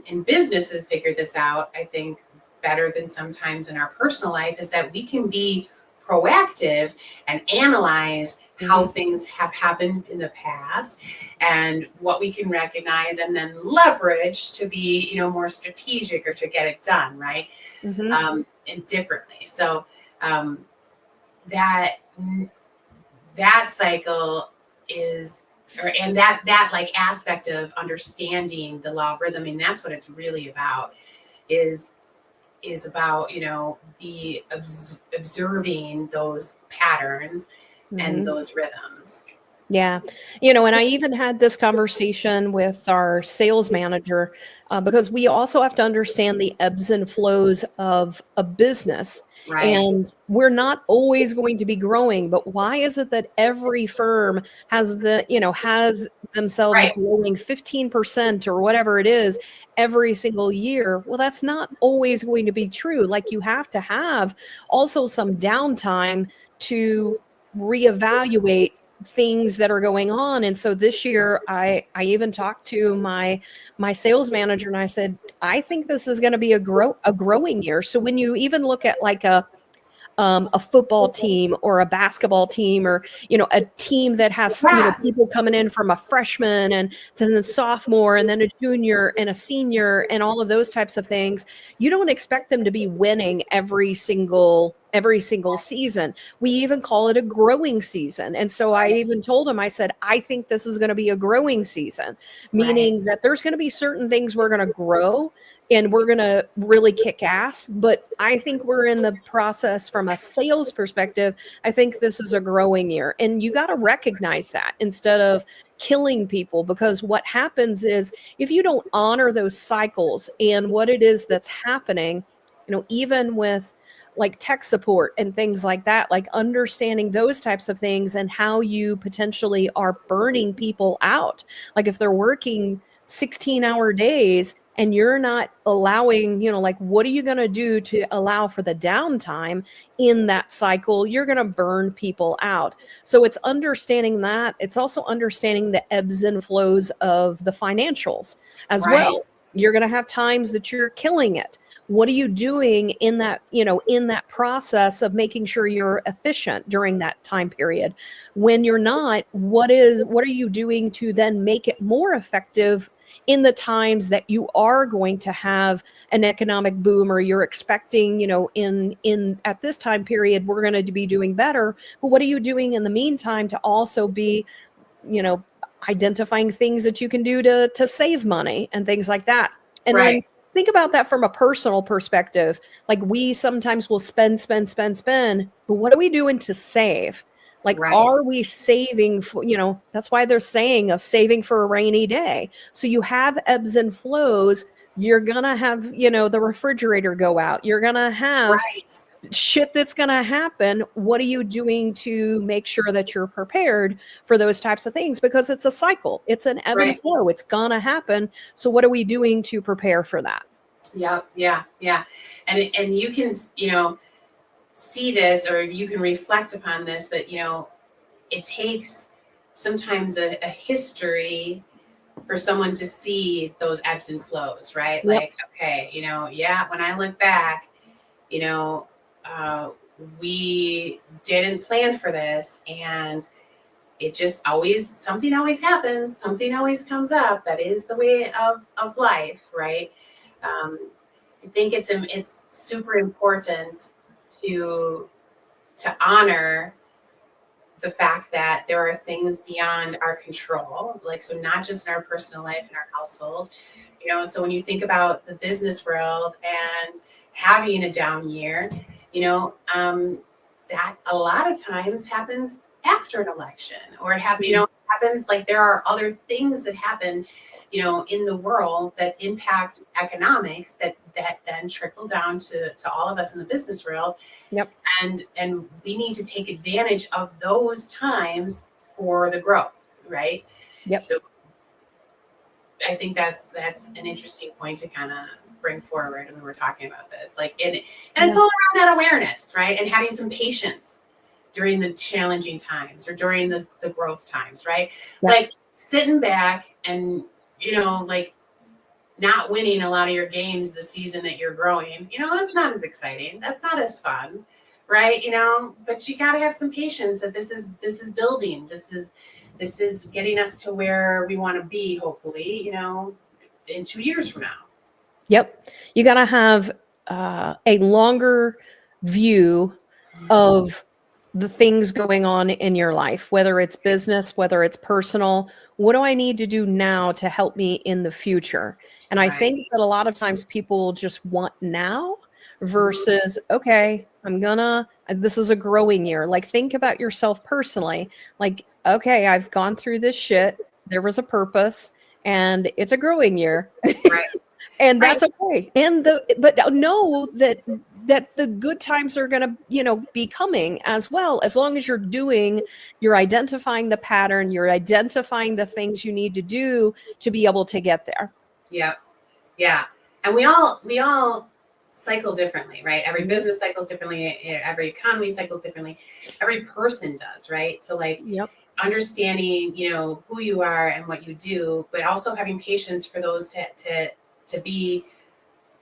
in business have figured this out, I think, better than sometimes in our personal life, is that we can be proactive and analyze how things have happened in the past and what we can recognize and then leverage to be, more strategic or to get it done, right? Mm-hmm. And differently. So that that cycle is, and that like aspect of understanding the law of rhythm, I mean, that's what it's really about, is about, the observing those patterns and Mm-hmm. those rhythms. Yeah. And I even had this conversation with our sales manager because we also have to understand the ebbs and flows of a business. Right. And we're not always going to be growing, but why is it that every firm has themselves Right. growing 15% or whatever it is every single year? Well, that's not always going to be true. Like you have to have also some downtime to reevaluate things that are going on. And so this year I even talked to my sales manager and I said, I think this is going to be a growing year. So when you even look at like a football team or a basketball team, or a team that has Yeah. people coming in from a freshman and then a sophomore and then a junior and a senior and all of those types of things, you don't expect them to be winning every single season. We even call it a growing season. And so I even told him, I said, I think this is going to be a growing season, Right. meaning that there's going to be certain things we're going to grow and we're going to really kick ass. But I think we're in the process from a sales perspective. I think this is a growing year. And you got to recognize that instead of killing people, because what happens is if you don't honor those cycles and what it is that's happening, even with like tech support and things like that, like understanding those types of things and how you potentially are burning people out. Like if they're working 16-hour days and you're not allowing, like what are you going to do to allow for the downtime in that cycle? You're going to burn people out. So it's understanding that. It's also understanding the ebbs and flows of the financials as Right. well. You're going to have times that you're killing it. What are you doing in that process of making sure you're efficient during that time period? When you're not, what are you doing to then make it more effective in the times that you are going to have an economic boom, or you're expecting, in at this time period, we're going to be doing better. But what are you doing in the meantime to also be, you know, identifying things that you can do to save money and things like that? And then Right. think about that from a personal perspective. Like we sometimes will spend, but what are we doing to save? Like, Right. are we saving for, that's why they're saying of saving for a rainy day. So you have ebbs and flows. You're going to have, the refrigerator go out. You're going to have Right. shit that's going to happen. What are you doing to make sure that you're prepared for those types of things? Because it's a cycle. It's an ebb and flow. It's going to happen. So what are we doing to prepare for that? Yeah. And you can, see this, or you can reflect upon this, but, it takes sometimes a history for someone to see those ebbs and flows, right? Yep. Like, okay, when I look back, we didn't plan for this, and it just something always happens, something always comes up. That is the way of life, right? I think it's super important to honor the fact that there are things beyond our control, like, so not just in our personal life and our household, so when you think about the business world and having a down year, that a lot of times happens after an election, or it happens, like, there are other things that happen, in the world that impact economics that then trickle down to all of us in the business world. Yep. And we need to take advantage of those times for the growth, right? Yep. So I think that's an interesting point to kind of bring forward when we're talking about this. Like, and it's all around that awareness, right? And having some patience during the challenging times, or during the growth times, right? Yep. Like, sitting back and, like, not winning a lot of your games the season that you're growing, that's not as exciting. That's not as fun, right? But you got to have some patience that this is building. This is getting us to where we want to be, hopefully, in 2 years from now. Yep. You got to have a longer view of the things going on in your life, whether it's business, whether it's personal. What do I need to do now to help me in the future? And I think that a lot of times people just want now versus, okay, this is a growing year. Like, think about yourself personally. Like, okay, I've gone through this shit. There was a purpose, and it's a growing year. Right. And that's okay. But know that the good times are going to, be coming as well, as long as you're identifying the pattern, you're identifying the things you need to do to be able to get there. Yeah. And we all cycle differently, right? Every business cycles differently. Every economy cycles differently. Every person does, right? So, like, understanding, who you are and what you do, but also having patience for those to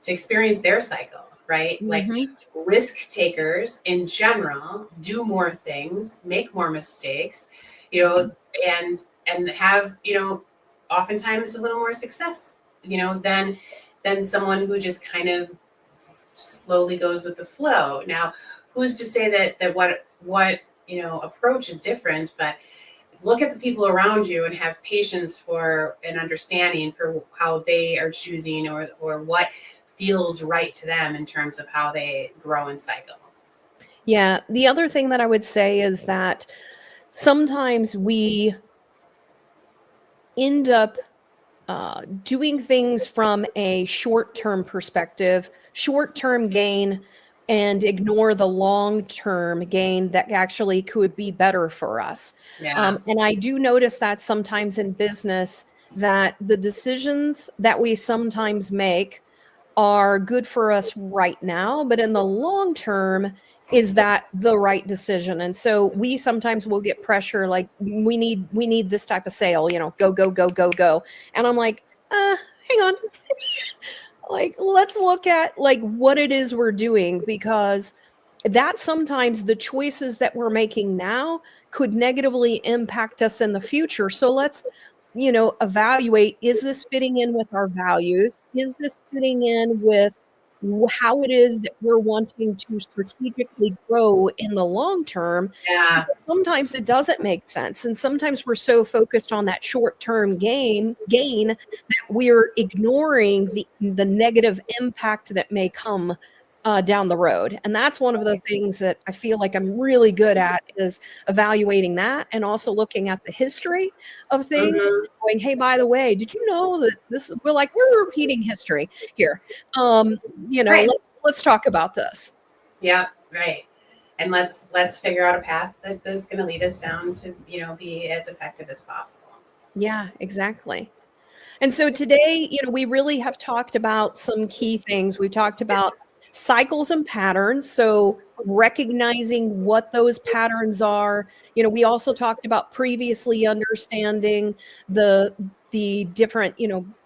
experience their cycle, right? Like, risk takers in general do more things, make more mistakes, and have, oftentimes a little more success, than someone who just kind of slowly goes with the flow. Now, who's to say that what approach is different, but look at the people around you and have patience for an understanding for how they are choosing or what feels right to them in terms of how they grow and cycle. Yeah. The other thing that I would say is that sometimes we end up doing things from a short-term perspective, short-term gain, and ignore the long-term gain that actually could be better for us. Yeah. And I do notice that sometimes in business, that the decisions that we sometimes make are good for us right now, but in the long term, is that the right decision? And so we sometimes will get pressure, like, we need this type of sale, go. And I'm like, hang on. Like, let's look at, like, what it is we're doing, because that sometimes the choices that we're making now could negatively impact us in the future. So let's, evaluate, is this fitting in with our values? Is this fitting in with how it is that we're wanting to strategically grow in the long term? Yeah. Sometimes it doesn't make sense. And sometimes we're so focused on that short-term gain that we're ignoring the negative impact that may come down the road. And that's one of the things that I feel like I'm really good at, is evaluating that, and also looking at the history of things, going, hey, by the way, did you know that we're repeating history here? Right. Let's talk about this. Yeah. Right. And let's figure out a path that's going to lead us down to, be as effective as possible. Yeah, exactly. And so today, we really have talked about some key things. We talked about cycles and patterns. So recognizing what those patterns are. We also talked about previously understanding the different,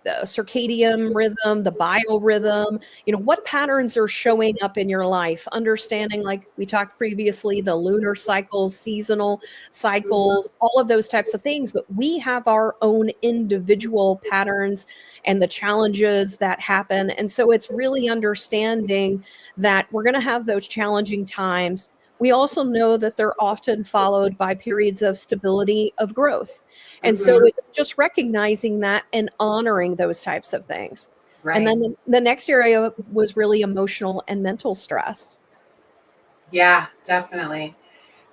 the circadian rhythm, the biorhythm, what patterns are showing up in your life, understanding, like we talked previously, the lunar cycles, seasonal cycles, all of those types of things. But we have our own individual patterns and the challenges that happen. And so it's really understanding that we're going to have those challenging times. We also know that they're often followed by periods of stability, of growth. And so Mm-hmm. it's just recognizing that and honoring those types of things. Right. And then the next area was really emotional and mental stress. Yeah, definitely.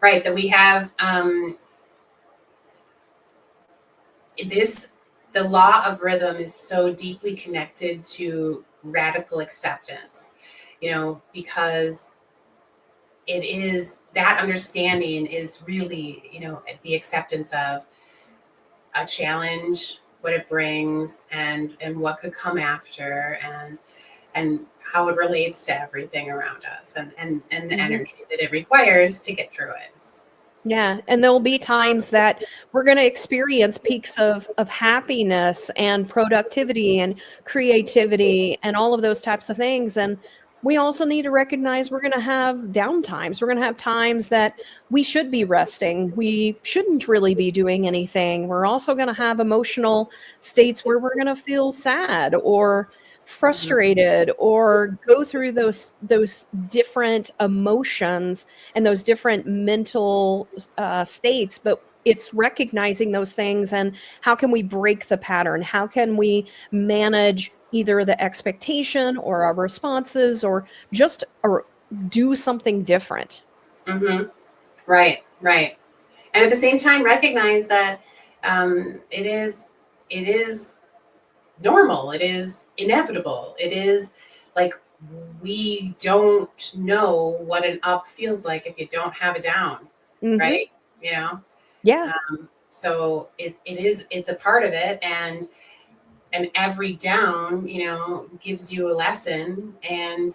Right. That we have the law of rhythm is so deeply connected to radical acceptance, because it is that understanding is really, the acceptance of a challenge, what it brings, and what could come after, and how it relates to everything around us, and the energy that it requires to get through it. Yeah, and there'll be times that we're going to experience peaks of happiness and productivity and creativity and all of those types of things. And we also need to recognize we're going to have down times. We're going to have times that we should be resting. We shouldn't really be doing anything. We're also going to have emotional states where we're going to feel sad or frustrated or go through those different emotions and those different mental states. But it's recognizing those things and how can we break the pattern? How can we manage either the expectation or our responses or just or do something different? Mm-hmm. Right. And at the same time, recognize that it is normal. It is inevitable. It is like we don't know what an up feels like if you don't have a down, right? Yeah. So it's a part of it, and every down, gives you a lesson, and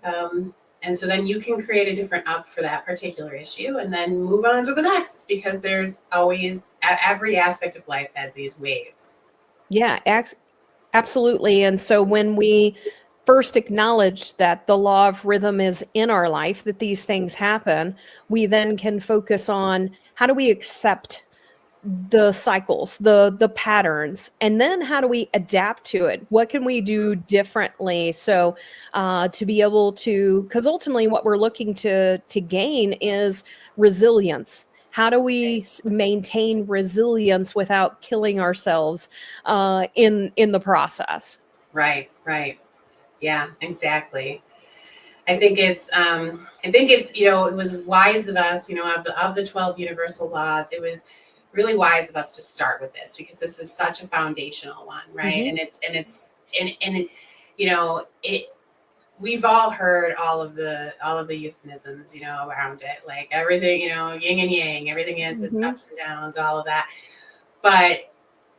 so then you can create a different up for that particular issue and then move on to the next, because there's always every aspect of life has these waves. Yeah, absolutely. And so when we first acknowledge that the law of rhythm is in our life, that these things happen, we then can focus on how do we accept the cycles, the patterns, and then how do we adapt to it? What can we do differently? So to be able to, because ultimately what we're looking to gain is resilience. How do we maintain resilience without killing ourselves in the process? Right. Yeah, exactly. I think it's it was wise of us, of the 12 universal laws, it was really wise of us to start with this, because this is such a foundational one, right? Mm-hmm. And it we've all heard all of the euphemisms, around it, like everything, yin and yang, everything is its Mm-hmm. ups and downs, all of that. But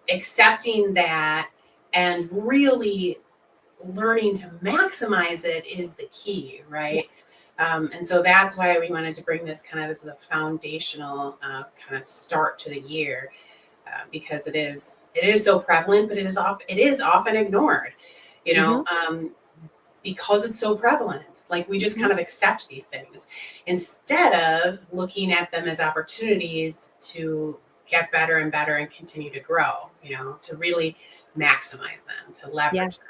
accepting that and really learning to maximize it is the key, right? Yes. And so that's why we wanted to bring this kind of as a foundational kind of start to the year, because it is so prevalent, but it is often ignored, because it's so prevalent. Like we just kind of accept these things instead of looking at them as opportunities to get better and better and continue to grow, to really maximize them, to leverage them.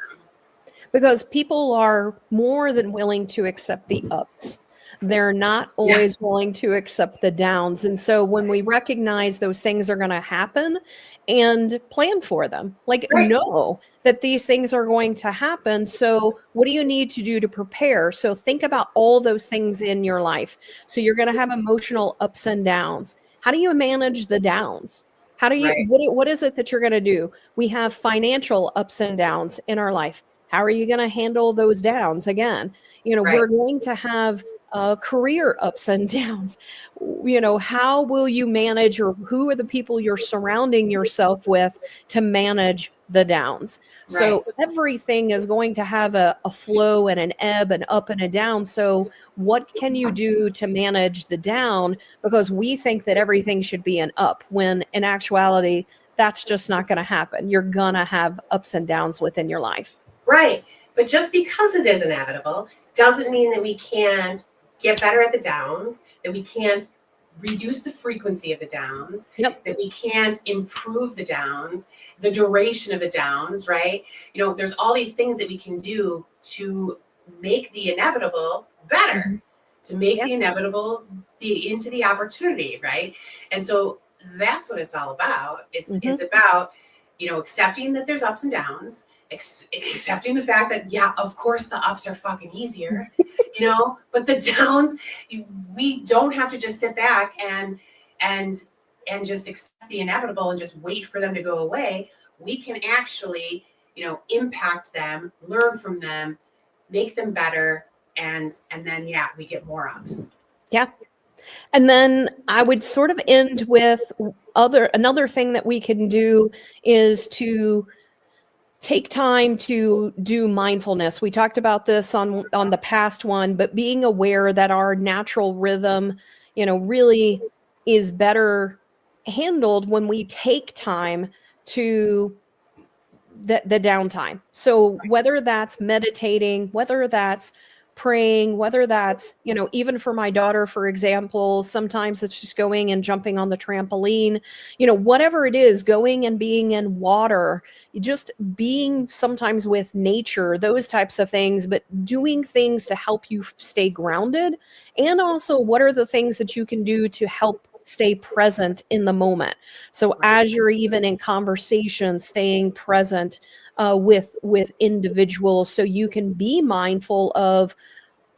Because people are more than willing to accept the ups. They're not always willing to accept the downs. And so when we recognize those things are going to happen and plan for them, like know that these things are going to happen. So what do you need to do to prepare? So think about all those things in your life. So you're going to have emotional ups and downs. How do you manage the downs? How do you, what is it that you're going to do? We have financial ups and downs in our life. How are you going to handle those downs? Again, we're going to have career ups and downs. You know, how will you manage, or who are the people you're surrounding yourself with to manage the downs? Right. So everything is going to have a flow and an ebb and up and a down. So what can you do to manage the down? Because we think that everything should be an up, when in actuality, that's just not going to happen. You're going to have ups and downs within your life. Right. But just because it is inevitable doesn't mean that we can't get better at the downs, that we can't reduce the frequency of the downs, Yep. that we can't improve the downs, the duration of the downs, right? You know, there's all these things that we can do to make the inevitable better, Mm-hmm. to make Yep. the inevitable into the opportunity, right? And so that's what it's all about. It's about, you know, accepting that there's ups and downs, accepting the fact that, yeah, of course the ups are fucking easier, you know, but the downs, we don't have to just sit back and just accept the inevitable and just wait for them to go away. We can actually, you know, impact them, learn from them, make them better, and then, yeah, we get more ups. Yeah. And then I would sort of end with another thing that we can do is to take time to do mindfulness. We talked about this on the past one, but being aware that our natural rhythm, you know, really is better handled when we take time to the downtime. So whether that's meditating, whether that's praying, whether that's, you know, even for my daughter, for example, sometimes it's just going and jumping on the trampoline, you know, whatever it is, going and being in water, just being sometimes with nature, those types of things, but doing things to help you stay grounded. And also, what are the things that you can do to help stay present in the moment? So as you're even in conversation, staying present with individuals, so you can be mindful of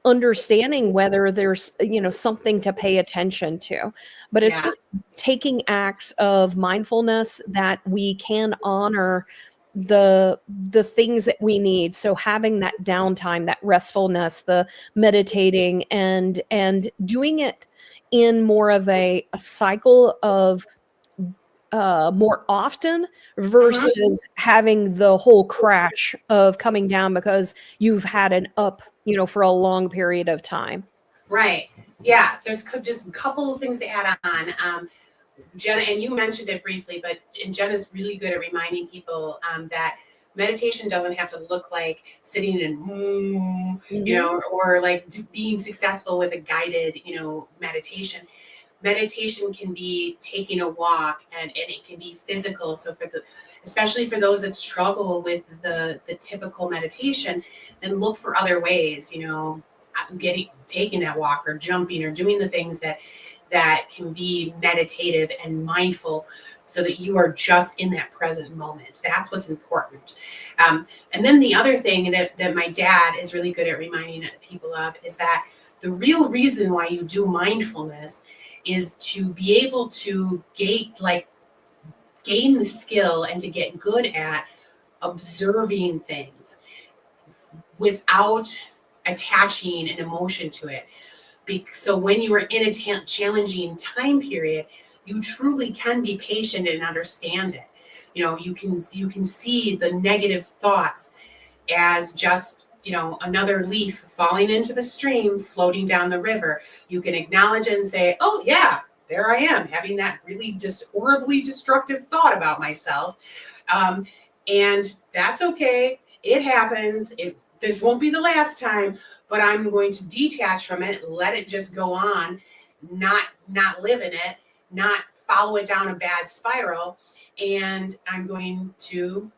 understanding whether there's, you know, something to pay attention to. But it's just taking acts of mindfulness that we can honor the things that we need. So having that downtime, that restfulness, the meditating, and doing it in more of a cycle of more often versus having the whole crash of coming down because you've had an up, you know, for a long period of time. Right. Yeah. There's just a couple of things to add on. Jenna, and you mentioned it briefly, and Jenna's really good at reminding people that meditation doesn't have to look like sitting and, you know, or like being successful with a guided, you know, meditation. Meditation can be taking a walk, and it can be physical. So especially for those that struggle with the typical meditation, then look for other ways, you know, taking that walk or jumping or doing the things that can be meditative and mindful, so that you are just in that present moment. That's what's important. And then the other thing that my dad is really good at reminding people of is that the real reason why you do mindfulness is to be able to gain the skill and to get good at observing things without attaching an emotion to it. So when you are in a challenging time period, you truly can be patient and understand it. You know, you can see the negative thoughts as just, you know, another leaf falling into the stream, floating down the river. You can acknowledge it and say, oh yeah, there I am having that really just horribly destructive thought about myself. And that's okay. It happens. This won't be the last time, but I'm going to detach from it, let it just go on, not live in it, not follow it down a bad spiral. And I'm going to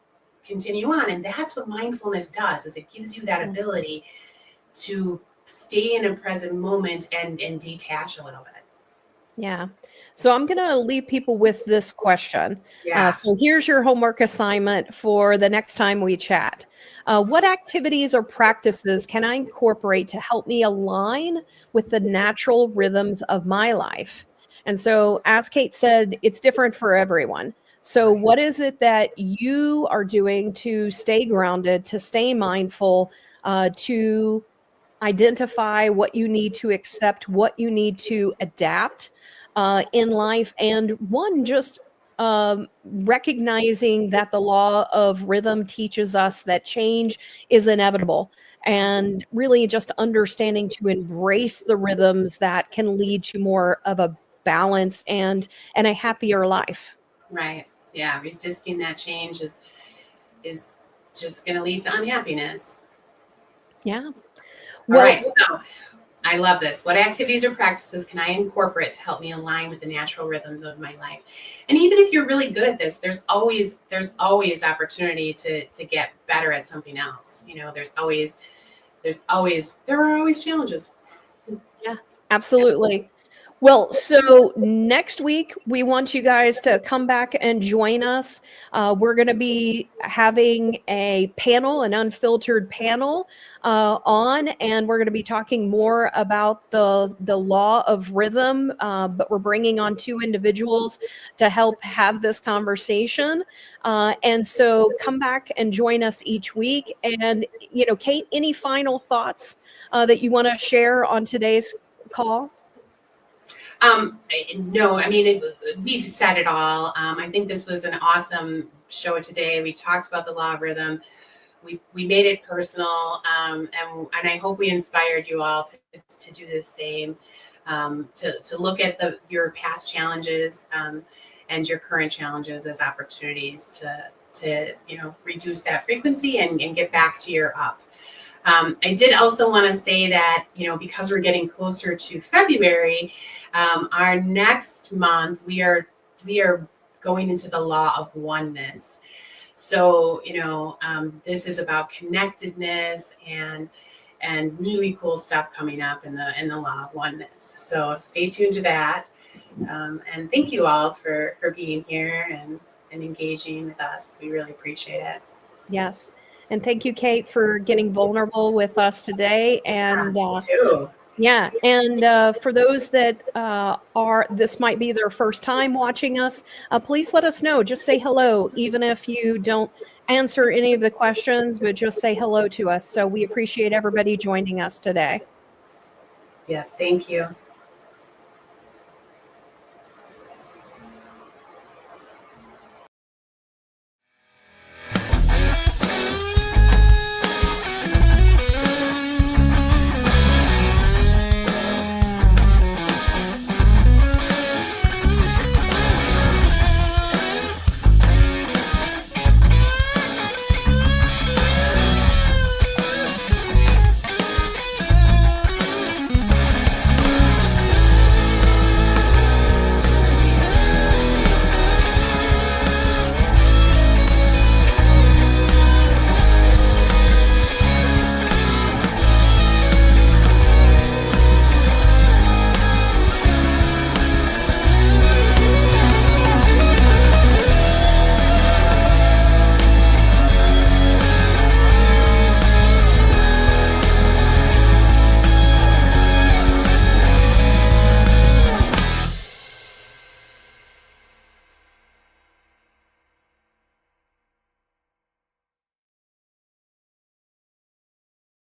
continue on. And that's what mindfulness does, is it gives you that ability to stay in a present moment and detach a little bit. Yeah. So I'm going to leave people with this question. Yeah. So here's your homework assignment for the next time we chat. What activities or practices can I incorporate to help me align with the natural rhythms of my life? And so, as Cate said, it's different for everyone. So what is it that you are doing to stay grounded, to stay mindful, to identify what you need to accept, what you need to adapt in life, and one, just recognizing that the law of rhythm teaches us that change is inevitable, and really just understanding to embrace the rhythms that can lead to more of a balance and a happier life. Right. Yeah. Resisting that change is just going to lead to unhappiness. Yeah. All Well, right. So I love this. What activities or practices can I incorporate to help me align with the natural rhythms of my life? And even if you're really good at this, there's always opportunity to get better at something else. You know, there are always challenges. yeah, absolutely. Well, so next week, we want you guys to come back and join us. We're going to be having a panel, an unfiltered panel on, and we're going to be talking more about the law of rhythm, but we're bringing on two individuals to help have this conversation. And so come back and join us each week. And, you know, Kate, any final thoughts that you want to share on today's call? No, I mean, we've said it all. I think this was an awesome show today. We talked about the law of rhythm. We made it personal, and I hope we inspired you all to do the same, to look at your past challenges and your current challenges as opportunities to reduce that frequency and get back to your up. I did also want to say that, because we're getting closer to February, our next month, we are going into the law of oneness. So, this is about connectedness and really cool stuff coming up in the law of oneness. So stay tuned to that. And thank you all for being here and engaging with us. We really appreciate it. Yes. And thank you, Kate, for getting vulnerable with us today. And Me too. yeah, and for those that this might be their first time watching us, please let us know. Just say hello, even if you don't answer any of the questions, but just say hello to us. So we appreciate everybody joining us today. Yeah, thank you.